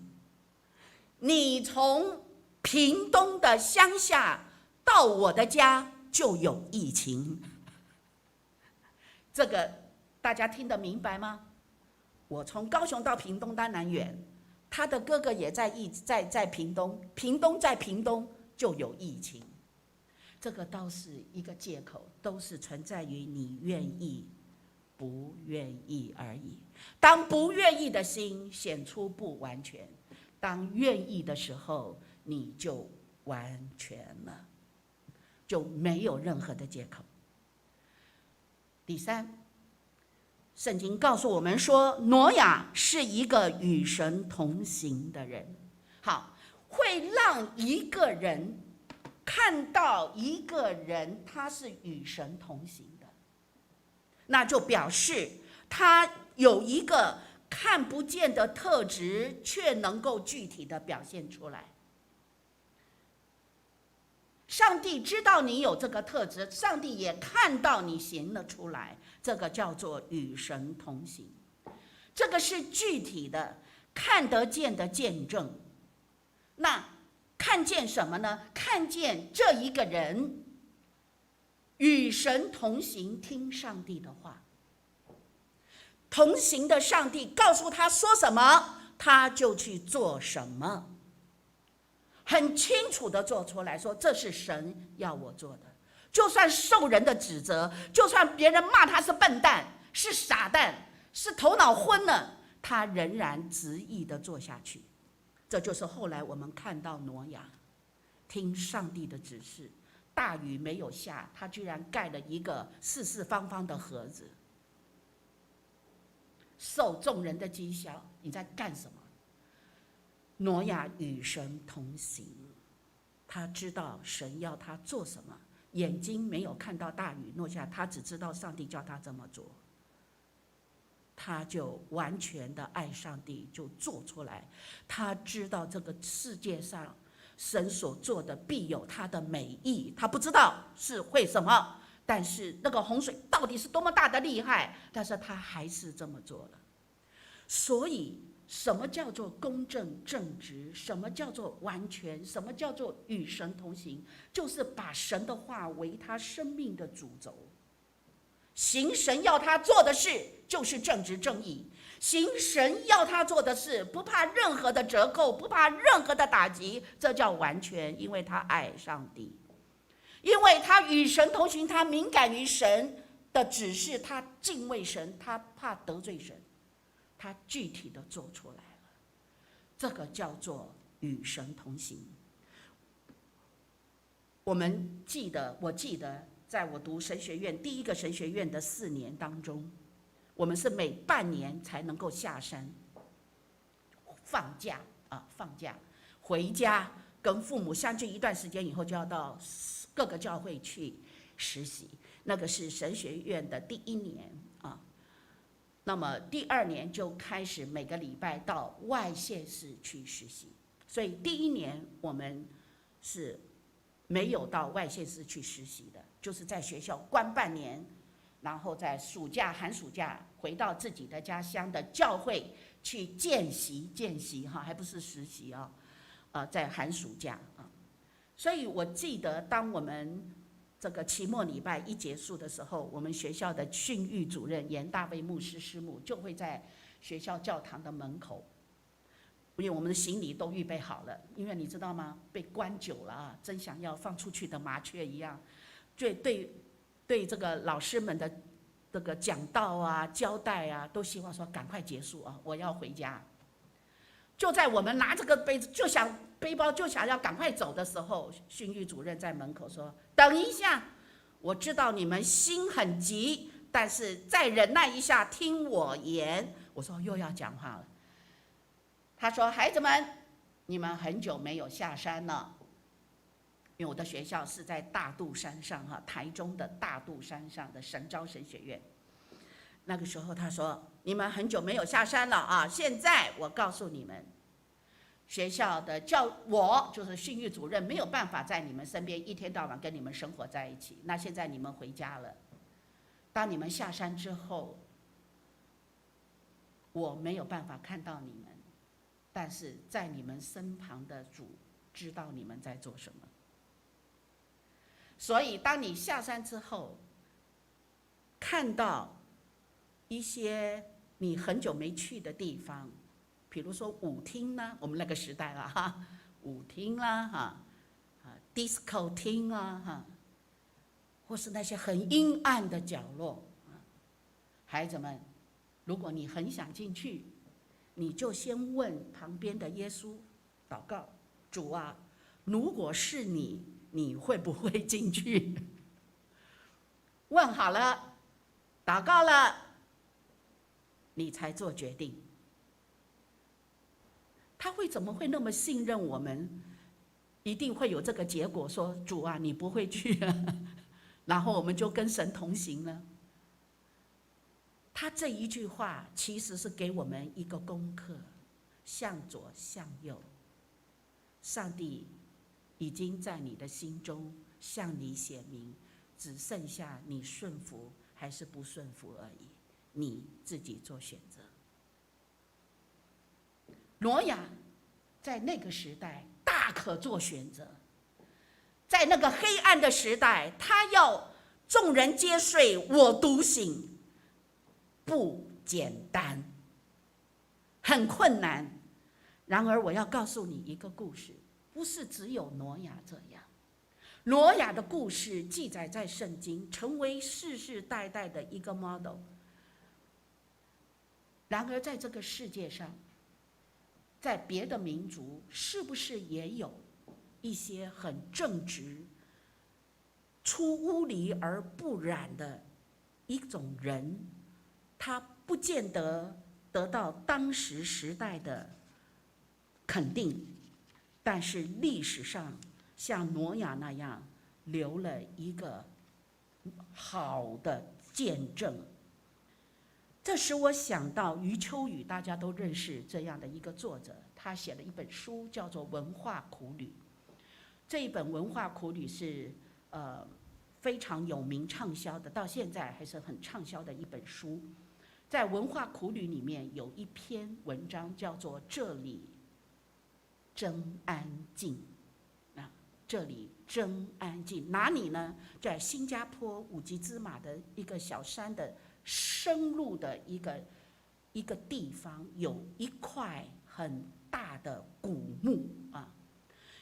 你从屏东的乡下到我的家就有疫情。这个大家听得明白吗？我从高雄到屏东当然远，他的哥哥也在屏东，屏东在屏东就有疫情。这个倒是一个借口，都是存在于你愿意不愿意而已。当不愿意的心显出不完全，当愿意的时候，你就完全了，就没有任何的借口。第三，圣经告诉我们说，挪亚是一个与神同行的人。好，会让一个人看到一个人他是与神同行的，那就表示他有一个看不见的特质，却能够具体的表现出来。上帝知道你有这个特质，上帝也看到你行了出来，这个叫做与神同行。这个是具体的看得见的见证。那看见什么呢？看见这一个人与神同行，听上帝的话。同行的上帝告诉他说什么，他就去做什么，很清楚的做出来，说这是神要我做的。就算受人的指责，就算别人骂他是笨蛋，是傻蛋，是头脑昏了，他仍然执意的做下去。这就是后来我们看到挪亚听上帝的指示，大雨没有下，他居然盖了一个四四方方的盒子，受众人的讥笑。你在干什么？挪亚与神同行，他知道神要他做什么，眼睛没有看到大雨落下，他只知道上帝叫他这么做，他就完全的爱上帝，就做出来。他知道这个世界上神所做的必有他的美意，他不知道是会什么，但是那个洪水到底是多么大的厉害，但是他还是这么做了。所以什么叫做公正正直？什么叫做完全？什么叫做与神同行？就是把神的话为他生命的主轴，行神要他做的事，就是正直正义。行神要他做的事，不怕任何的折扣，不怕任何的打击，这叫完全。因为他爱上帝，因为他与神同行，他敏感于神的指示，他敬畏神，他怕得罪神，他具体的做出来了。这个叫做与神同行。我记得在我读神学院第一个神学院的4年当中，我们是每半年才能够下山放假回家，跟父母相聚一段时间以后，就要到各个教会去实习。那个是神学院的第1年啊。那么第2年就开始每个礼拜到外县市去实习，所以第1年我们是没有到外县市去实习的，就是在学校关半年，然后在寒暑假回到自己的家乡的教会去见习哈，还不是实习啊，在寒暑假啊。所以我记得，当我们这个期末礼拜一结束的时候，我们学校的训育主任严大卫牧师师母就会在学校教堂的门口，因为我们的行李都预备好了。因为你知道吗？被关久了啊，真想要放出去的麻雀一样。对这个老师们的这个讲道啊、交代啊，都希望说赶快结束啊，我要回家。就在我们拿这个背包就想要赶快走的时候，训育主任在门口说：“等一下，我知道你们心很急，但是再忍耐一下，听我言。”我说又要讲话了。他说：“孩子们，你们很久没有下山了，因为我的学校是在大肚山上哈，台中的大肚山上的神招神学院。那个时候他说：你们很久没有下山了啊，现在我告诉你们。”学校的我就是训育主任，没有办法在你们身边一天到晚跟你们生活在一起。那现在你们回家了，当你们下山之后，我没有办法看到你们，但是在你们身旁的主知道你们在做什么。所以当你下山之后，看到一些你很久没去的地方，比如说舞厅啦，我们那个时代了哈，舞厅啦哈，disco 厅啦哈，或是那些很阴暗的角落，孩子们，如果你很想进去，你就先问旁边的耶稣，祷告：主啊，如果是你，你会不会进去？问好了，祷告了，你才做决定。他怎么会那么信任我们？一定会有这个结果，说主啊，你不会去啊，然后我们就跟神同行了。他这一句话其实是给我们一个功课：向左向右。上帝已经在你的心中向你显明，只剩下你顺服还是不顺服而已，你自己做选择。挪亚在那个时代大可做选择，在那个黑暗的时代，他要众人皆睡，我独醒，不简单，很困难。然而我要告诉你一个故事，不是只有挪亚这样。挪亚的故事记载在圣经，成为世世代代的一个 model。然而在这个世界上，在别的民族是不是也有一些很正直、出污泥而不染的一种人？他不见得得到当时时代的肯定，但是历史上像挪亚那样留了一个好的见证。这使我想到余秋雨，大家都认识这样的一个作者，他写了一本书叫做《文化苦旅》。这一本《文化苦旅》是非常有名畅销的，到现在还是很畅销的一本书。在《文化苦旅》里面有一篇文章叫做《这里真安静》这里真安静，哪里呢？在新加坡五级芝马的一个小山的深入的一个地方，有一块很大的古墓啊。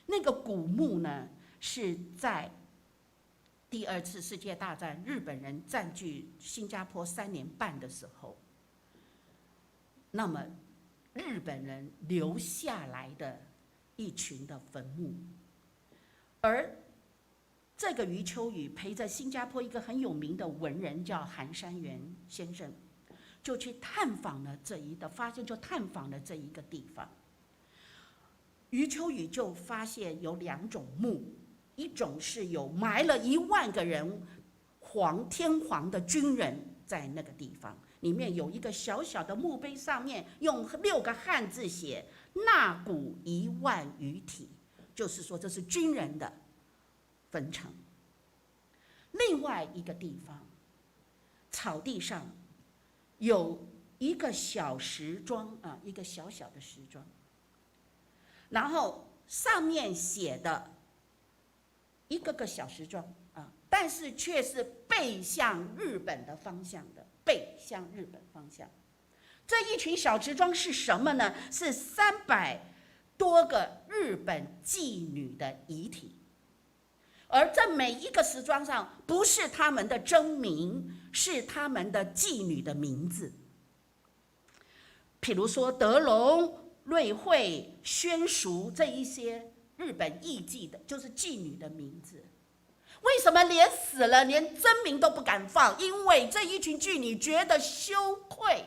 那个古墓呢，是在第2次世界大战日本人占据新加坡3年半的时候，那么日本人留下来的一群的坟墓。而这个余秋雨陪着新加坡一个很有名的文人叫韩山元先生，就去探访了探访了这一个地方。余秋雨就发现有2种墓，一种是有埋了1万个人天皇的军人在那个地方，里面有一个小小的墓碑，上面用6个汉字写“纳骨1万余体”，就是说这是军人的坟场。另外一个地方，草地上有一个小石桩啊，一个小小的石桩，然后上面写的一个个小时装啊，但是却是背向日本的方向的，背向日本方向。这一群小时装是什么呢？是300多个日本妓女的遗体，而这每一个时装上不是他们的真名，是他们的妓女的名字。譬如说德龙、瑞惠、宣淑这一些日本艺妓的，就是妓女的名字。为什么连死了连真名都不敢放？因为这一群妓女觉得羞愧。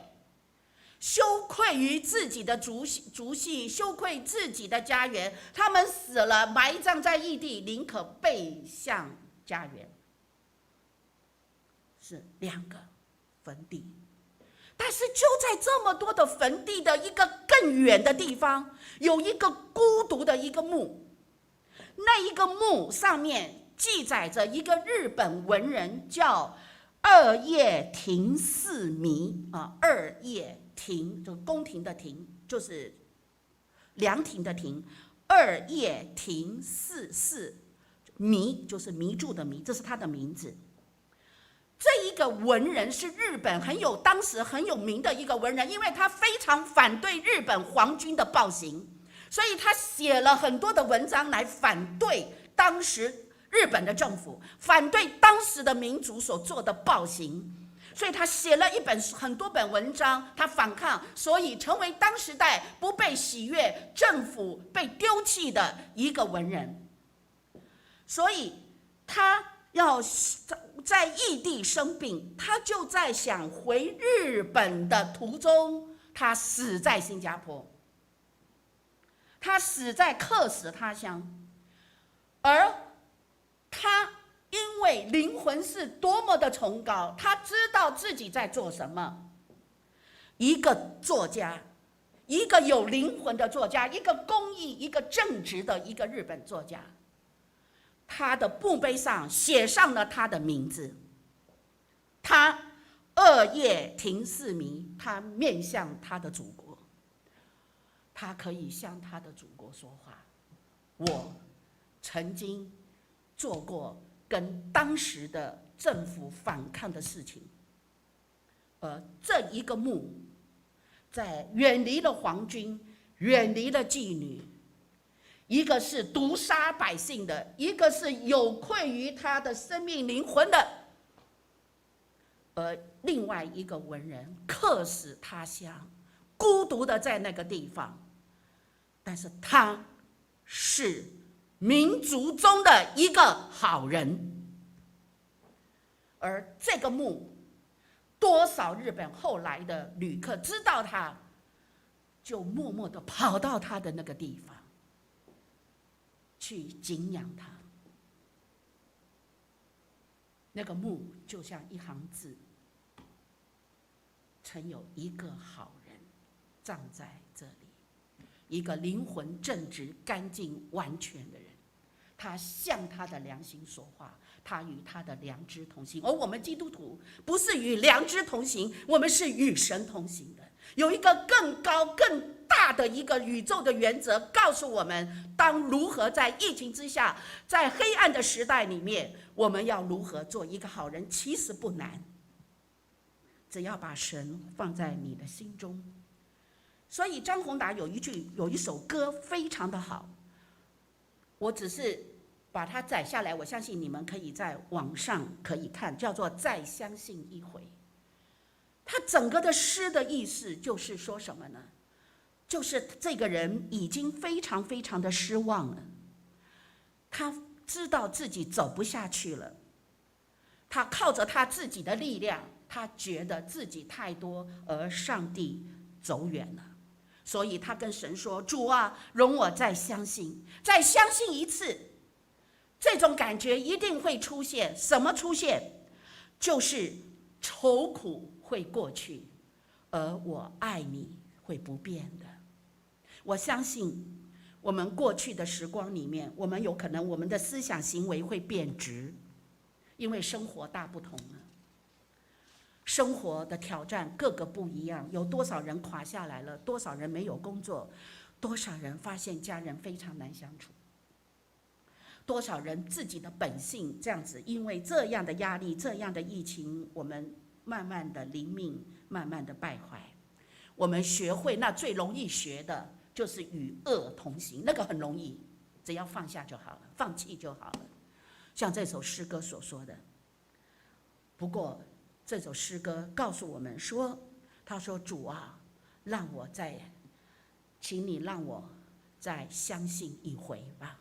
羞愧于自己的族系，羞愧自己的家园，他们死了，埋葬在异地，宁可背向家园。是2个坟地，但是就在这么多的坟地的一个更远的地方，有一个孤独的一个墓，那一个墓上面记载着一个日本文人叫二叶亭四弥啊，二叶亭就宫廷的亭，就是凉亭的亭，二叶亭四弥就是迷住的迷，这是他的名字。这一个文人是日本当时很有名的一个文人，因为他非常反对日本皇军的暴行，所以他写了很多的文章来反对当时日本的政府，反对当时的民族所做的暴行。所以他写了很多本文章，他反抗，所以成为当时代不被喜悦、政府被丢弃的一个文人。所以他要在异地生病，他就在想回日本的途中，他死在新加坡，他死在客死他乡，而他因为灵魂是多么的崇高，他知道自己在做什么。一个作家，一个有灵魂的作家，一个公益、一个正直的一个日本作家，他的墓碑上写上了他的名字。他二叶亭四弥，他面向他的祖国，他可以向他的祖国说话。我曾经做过跟当时的政府反抗的事情，这一个墓，在远离了皇军，远离了妓女，一个是毒杀百姓的，一个是有愧于他的生命灵魂的，而另外一个文人客死他乡，孤独的在那个地方，但是他是民族中的一个好人。而这个墓，多少日本后来的旅客知道他，就默默地跑到他的那个地方去敬仰他。那个墓就像一行字，曾有一个好人葬在这里，一个灵魂正直、干净、完全的人，他向他的良心说话，他与他的良知同行。而我们基督徒不是与良知同行，我们是与神同行的。有一个更高更大的一个宇宙的原则，告诉我们当如何在疫情之下，在黑暗的时代里面，我们要如何做一个好人。其实不难，只要把神放在你的心中。所以张宏达有一首歌非常的好，我只是把它载下来，我相信你们可以在网上可以看，叫做《再相信一回》。他整个的诗的意思就是说什么呢？就是这个人已经非常非常的失望了，他知道自己走不下去了，他靠着他自己的力量，他觉得自己太多，而上帝走远了，所以他跟神说：主啊，容我再相信，再相信一次。这种感觉一定会出现，什么出现？就是愁苦会过去，而我爱你会不变的。我相信我们过去的时光里面，我们有可能我们的思想行为会变质，因为生活大不同了，生活的挑战各个不一样，有多少人垮下来了，多少人没有工作，多少人发现家人非常难相处，多少人自己的本性这样子，因为这样的压力、这样的疫情，我们慢慢的灵命，慢慢的败坏。我们学会那最容易学的就是与恶同行，那个很容易，只要放下就好了，放弃就好了。像这首诗歌所说的。不过这首诗歌告诉我们说，他说：“主啊，请你让我再相信一回吧。”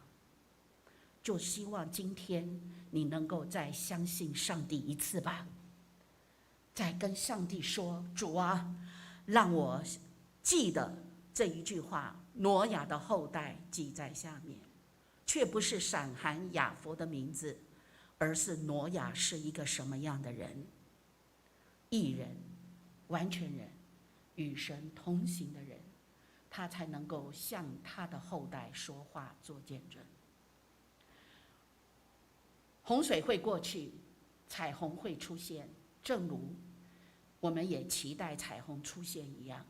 就希望今天你能够再相信上帝一次吧，再跟上帝说：“主啊，让我记得这一句话，挪亚的后代记在下面，却不是闪含雅佛的名字，而是挪亚是一个什么样的人？义人，完全人，与神同行的人，他才能够向他的后代说话做见证。洪水会过去，彩虹会出现，正如我们也期待彩虹出现一样，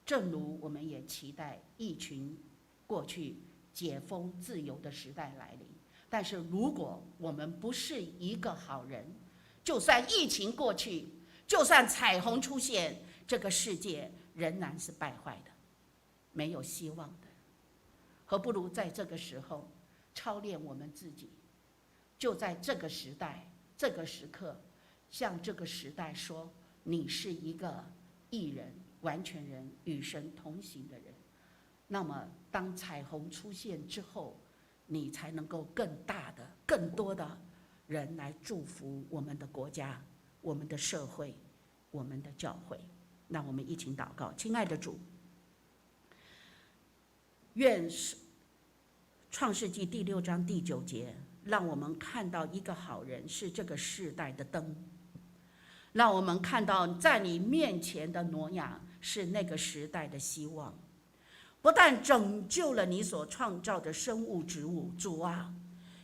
正如我们也期待疫情过去，解封自由的时代来临。但是如果我们不是一个好人，就算疫情过去，就算彩虹出现，这个世界仍然是败坏的，没有希望的。何不如在这个时候操练我们自己，就在这个时代、这个时刻，向这个时代说：你是一个义人、完全人、与神同行的人。那么，当彩虹出现之后，你才能够更大的、更多的人来祝福我们的国家、我们的社会、我们的教会。让我们一起祷告。亲爱的主，愿创世纪第6章第9节让我们看到一个好人是这个世代的灯，让我们看到在你面前的挪亚是那个时代的希望，不但拯救了你所创造的生物植物，主啊，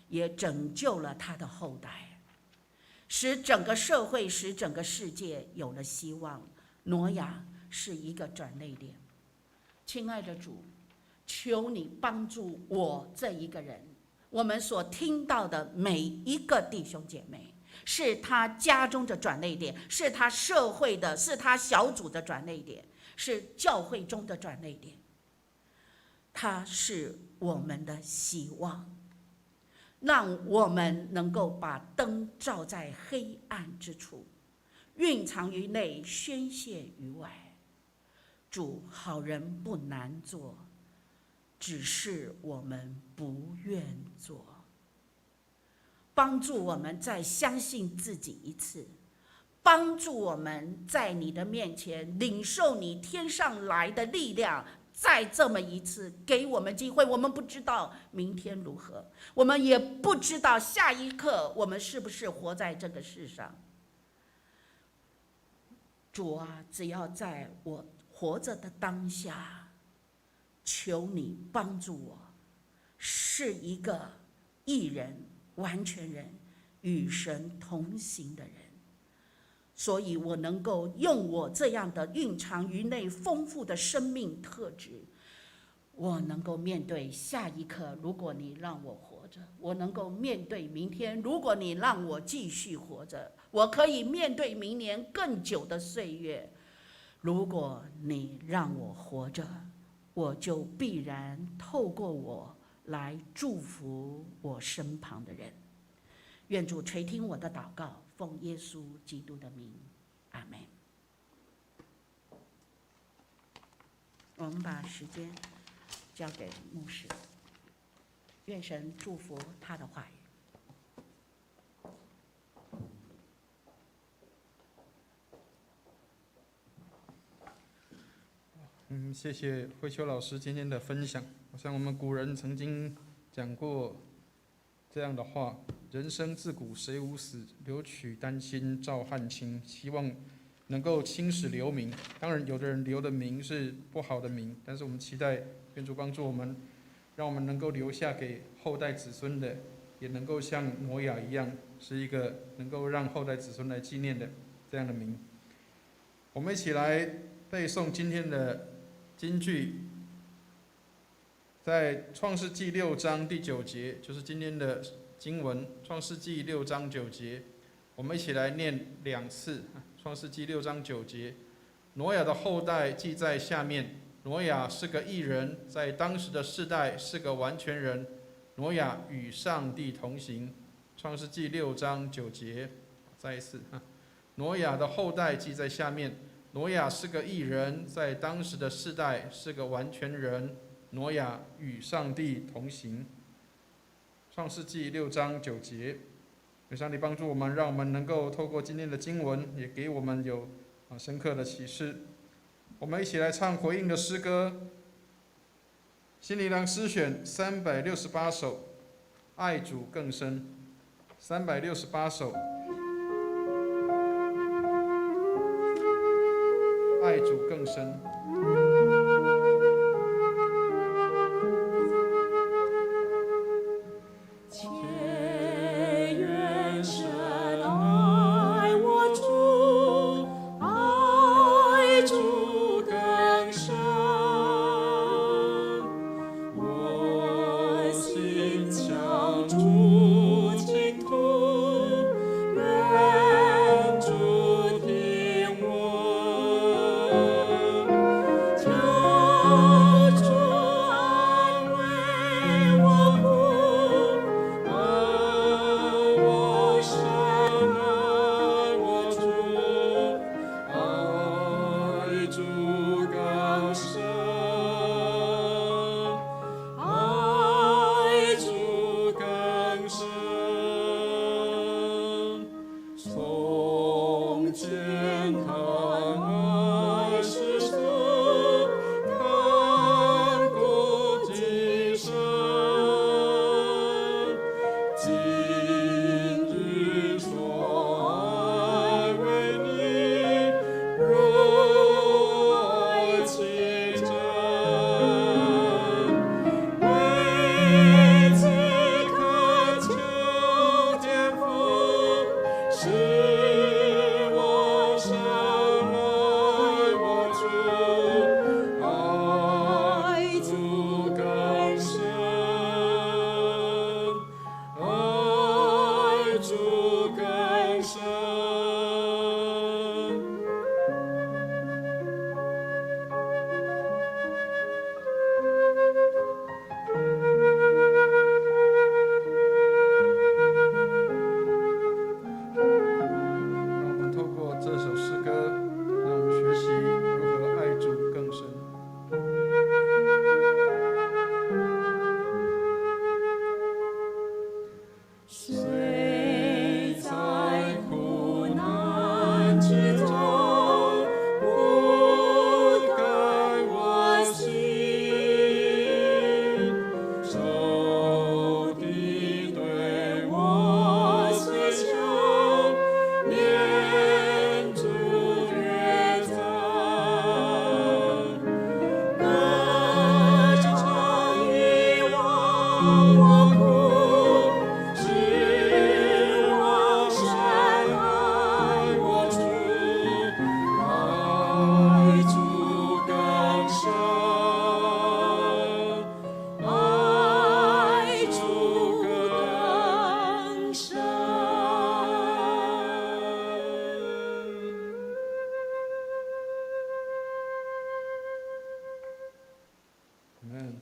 也拯救了他的后代，使整个社会、使整个世界有了希望。挪亚是一个转捩点。亲爱的主，求你帮助我这一个人，我们所听到的每一个弟兄姐妹，是他家中的转捩点，是他社会的，是他小组的转捩点，是教会中的转捩点。他是我们的希望，让我们能够把灯照在黑暗之处，蕴藏于内，宣泄于外。主，好人不难做，只是我们不愿做。帮助我们再相信自己一次，帮助我们在你的面前领受你天上来的力量，再这么一次给我们机会。我们不知道明天如何，我们也不知道下一刻我们是不是活在这个世上。主啊，只要在我活着的当下，求你帮助我，是一个义人、完全人、与神同行的人，所以我能够用我这样的蕴藏于内丰富的生命特质，我能够面对下一刻，如果你让我活着；我能够面对明天，如果你让我继续活着；我可以面对明年更久的岁月，如果你让我活着，我就必然透过我来祝福我身旁的人。愿主垂听我的祷告，奉耶稣基督的名，阿们。我们把时间交给牧师，愿神祝福他的话语。谢谢慧秋老师今天的分享。好像我们古人曾经讲过这样的话：人生自古谁无死，留取丹心照汗青。希望能够青史留名。当然，有的人留的名是不好的名，但是我们期待愿主帮助我们，让我们能够留下给后代子孙的，也能够像挪亚一样，是一个能够让后代子孙来纪念的这样的名。我们一起来背诵今天的金句，在创世纪6章第9节，就是今天的经文，创世纪6章9节，我们一起来念2次。创世纪6章9节，挪亚的后代记在下面。挪亚是个义人，在当时的世代是个完全人。挪亚与上帝同行。创世纪6章9节，再一次，挪亚的后代记在下面。挪亚是个义人，在当时的世代是个完全人。挪亚与上帝同行。创世纪6章9节，愿上帝帮助我们，让我们能够透过今天的经文，也给我们有深刻的启示。我们一起来唱回应的诗歌，新灵粮诗选368首，爱主更深。368首，爱主更深。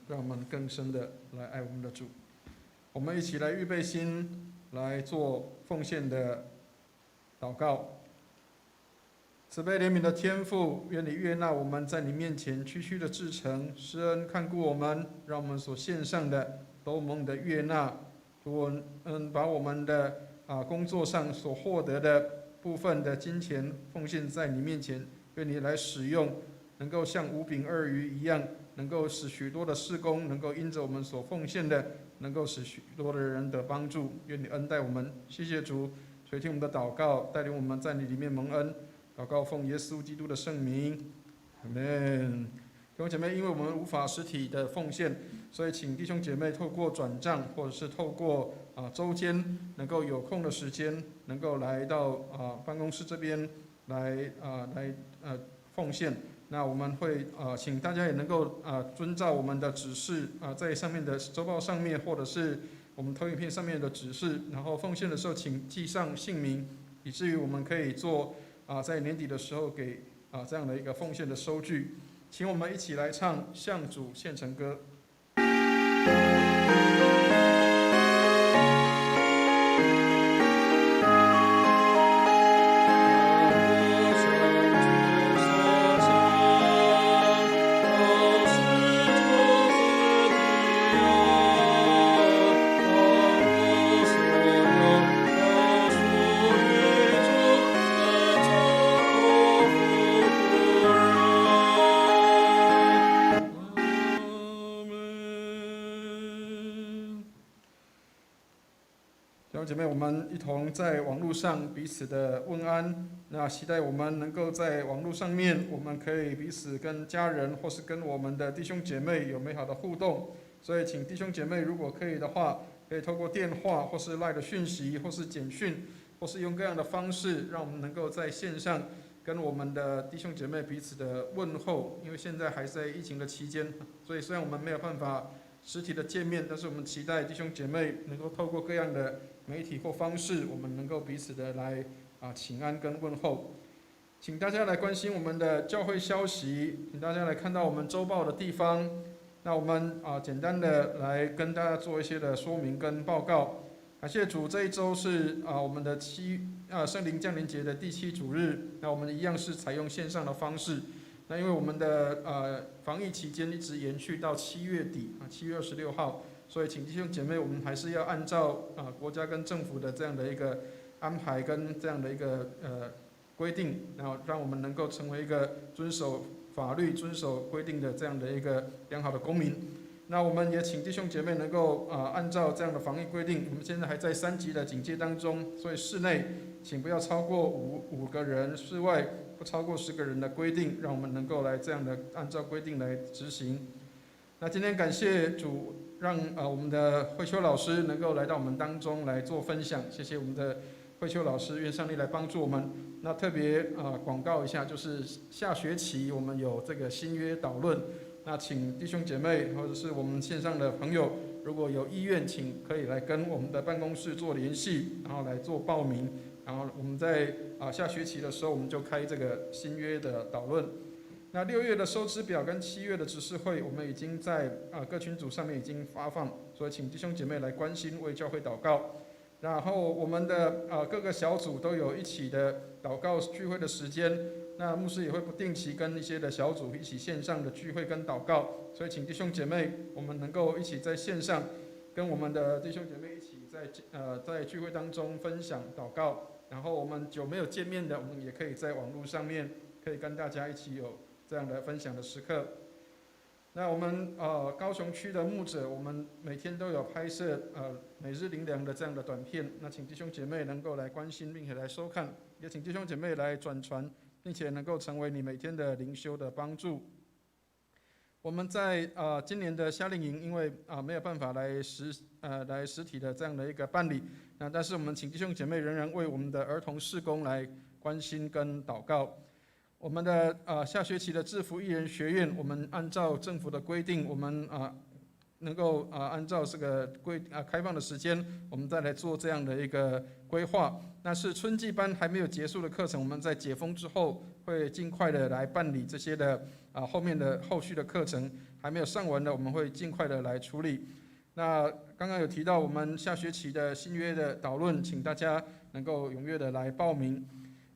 让我们更深的来爱我们的主。我们一起来预备心，来做奉献的祷告。慈悲怜悯的天父，愿你悦纳我们在你面前区区的至诚，施恩看顾我们，让我们所献上的都蒙你的悦纳。把我们的工作上所获得的部分的金钱奉献在你面前，愿你来使用，能够像5饼2鱼一样，能够使许多的事工能够因着我们所奉献的，能够使许多的人得帮助。愿你恩待我们，谢谢主，垂听我们的祷告，带领我们在你里面蒙恩。祷告奉耶稣基督的圣名，阿们。弟兄姐妹，因为我们无法实体的奉献，所以请弟兄姐妹透过转账，或者是透过周间能够有空的时间，能够来到办公室这边来奉献。那我们会请大家也能够遵照我们的指示在上面的周报上面，或者是我们投影片上面的指示，然后奉献的时候请记上姓名，以至于我们可以做在年底的时候给这样的一个奉献的收据。请我们一起来唱《向主献成歌》。弟兄姐妹，我们一同在网络上彼此的问安。那期待我们能够在网络上面，我们可以彼此跟家人或是跟我们的弟兄姐妹有美好的互动。所以，请弟兄姐妹如果可以的话，可以透过电话或是 LINE 的讯息，或是简讯，或是用各样的方式，让我们能够在线上跟我们的弟兄姐妹彼此的问候。因为现在还在疫情的期间，所以虽然我们没有办法实体的见面，但是我们期待弟兄姐妹能够透过各样的媒体或方式，我们能够彼此的来请安跟问候。请大家来关心我们的教会消息，请大家来看到我们周报的地方。那我们简单的来跟大家做一些的说明跟报告。感谢主，这一周是我们的圣灵降临节的第7主日。那我们一样是采用线上的方式。那因为我们的防疫期间一直延续到7月底7月26号，所以请弟兄姐妹，我们还是要按照国家跟政府的这样的一个安排跟这样的一个规定，然后让我们能够成为一个遵守法律、遵守规定的这样的一个良好的公民。那我们也请弟兄姐妹能够按照这样的防疫规定，我们现在还在3级的警戒当中，所以室内请不要超过5个人，室外不超过10个人的规定，让我们能够来这样的按照规定来执行。那今天感谢主，让我们的慧秋老师能够来到我们当中来做分享，谢谢我们的慧秋老师，愿上帝来帮助我们。那特别广告一下，就是下学期我们有这个新约导论，那请弟兄姐妹或者是我们线上的朋友，如果有意愿，请可以来跟我们的办公室做联系，然后来做报名。然后我们在下学期的时候，我们就开这个新约的导论。那6月的收支表跟7月的执事会，我们已经在各群组上面已经发放，所以请弟兄姐妹来关心，为教会祷告。然后我们的各个小组都有一起的祷告聚会的时间，那牧师也会不定期跟一些的小组一起线上的聚会跟祷告，所以请弟兄姐妹，我们能够一起在线上跟我们的弟兄姐妹一起在聚会当中分享祷告。然后我们久没有见面的，我们也可以在网络上面可以跟大家一起有这样的分享的时刻。那我们高雄区的牧者，我们每天都有拍摄每日灵粮的这样的短片，那请弟兄姐妹能够来关心并且来收看，也请弟兄姐妹来转传，并且能够成为你每天的灵修的帮助。我们在今年的夏令营，因为没有办法来实体的这样的一个办理，那但是我们请弟兄姐妹仍然为我们的儿童事工来关心跟祷告。我们的下学期的制服艺人学院，我们按照政府的规定，我们能够按照这个开放的时间，我们再来做这样的一个规划。那是春季班还没有结束的课程，我们在解封之后会尽快的来办理这些的后续的课程，还没有上完的，我们会尽快的来处理。那刚刚有提到我们下学期的新约的导论，请大家能够踊跃的来报名。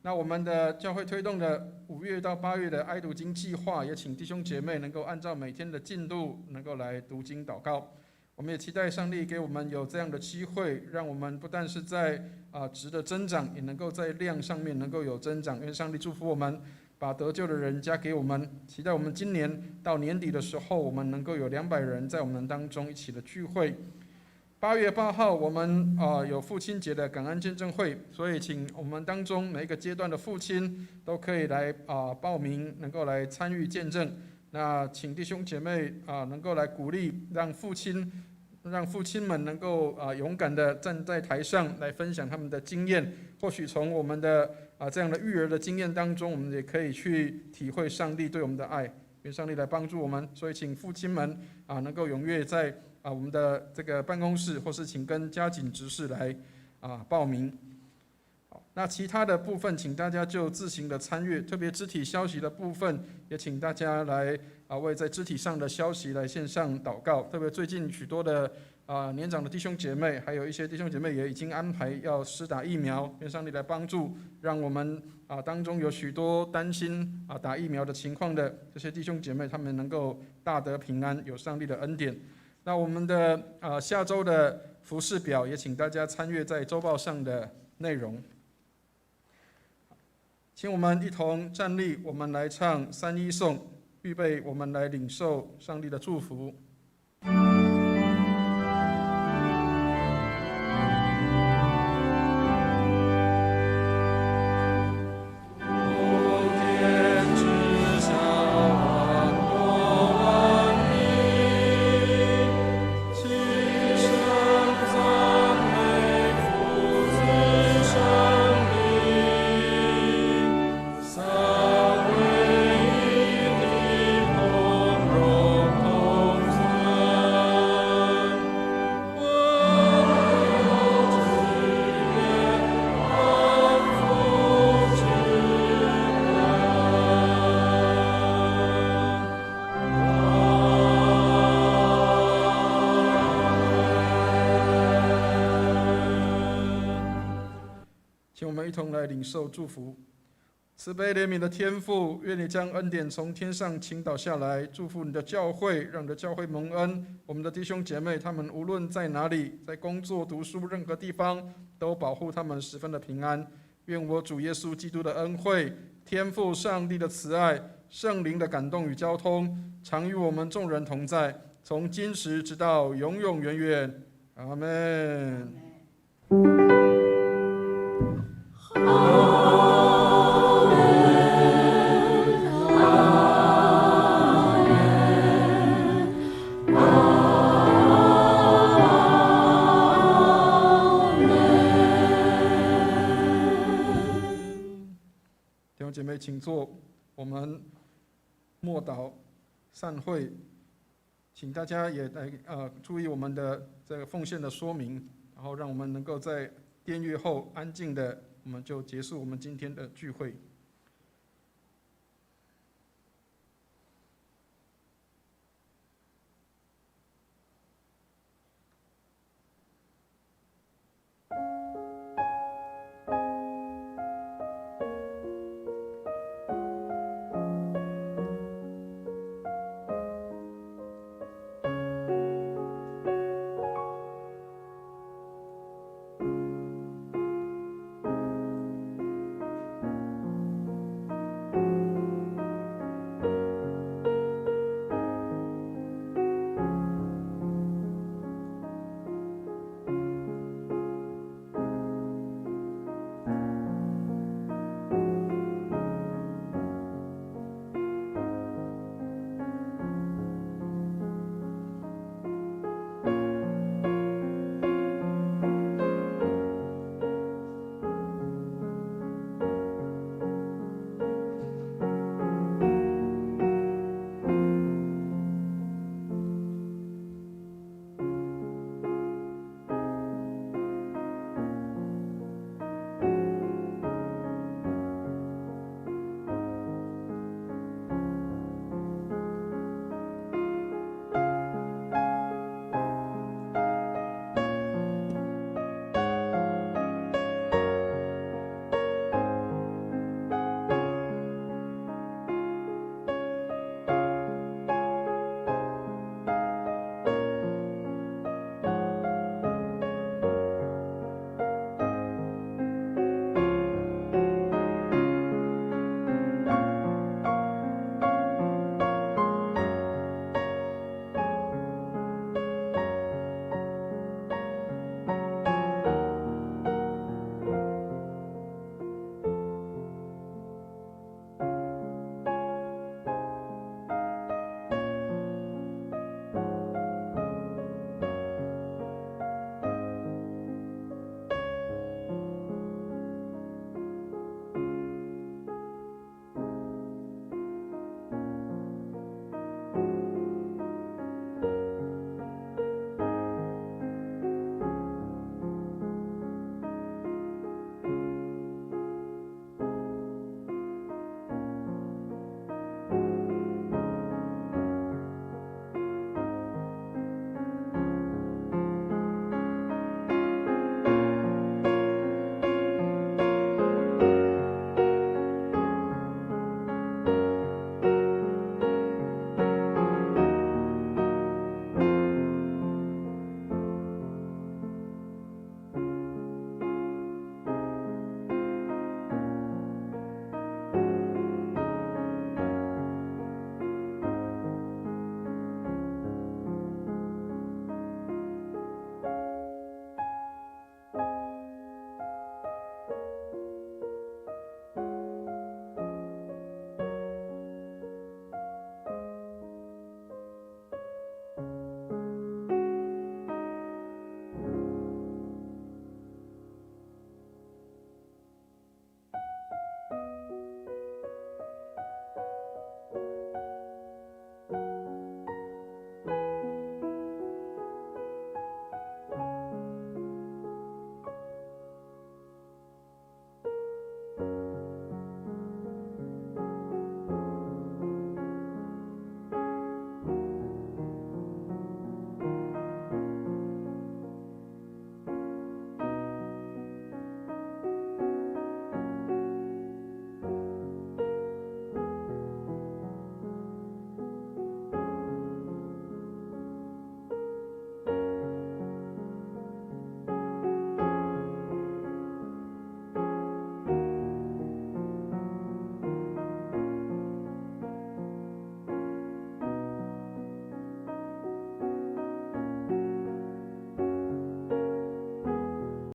那我们的教会推动的5月到8月的爱读经计划，也请弟兄姐妹能够按照每天的进度，能够来读经祷告。我们也期待上帝给我们有这样的机会，让我们不但是在质的增长，也能够在量上面能够有增长。愿上帝祝福我们，把得救的人加给我们。期待我们今年到年底的时候，我们能够有200人在我们当中一起的聚会。8月8号，我们有父亲节的感恩见证会，所以请我们当中每一个阶段的父亲都可以来报名，能够来参与见证。那请弟兄姐妹能够来鼓励，让父亲们能够勇敢的站在台上来分享他们的经验。或许从我们的这样的育儿的经验当中，我们也可以去体会上帝对我们的爱。愿上帝来帮助我们，所以请父亲们能够踊跃在我们的这个办公室，或是请跟家警执事来报名。好，那其他的部分，请大家就自行的参阅，特别肢体消息的部分，也请大家来为在肢体上的消息来线上祷告。特别最近许多的年长的弟兄姐妹，还有一些弟兄姐妹也已经安排要施打疫苗，愿上帝来帮助，让我们当中有许多担心打疫苗的情况的这些弟兄姐妹，他们能够大得平安，有上帝的恩典。那我们的下周的服事表，也请大家参阅在周报上的内容。请我们一同站立，我们来唱三一颂，预备我们来领受上帝的祝福。请我们一同来领受祝福。慈悲怜悯的天父，愿你将恩典从天上倾倒下来，祝福你的教会，让你的教会蒙恩。我们的弟兄姐妹，他们无论在哪里，在工作、读书，任何地方，都保护他们十分的平安。愿我主耶稣基督的恩惠、天父上帝的慈爱、圣灵的感动与交通，常与我们众人同在，从今时直到永永远远。阿们。弟兄姐妹，请坐。我们默祷散会，请大家也来注意我们的这个奉献的说明，然后让我们能够在殿乐后安静的，我们就结束我们今天的聚会。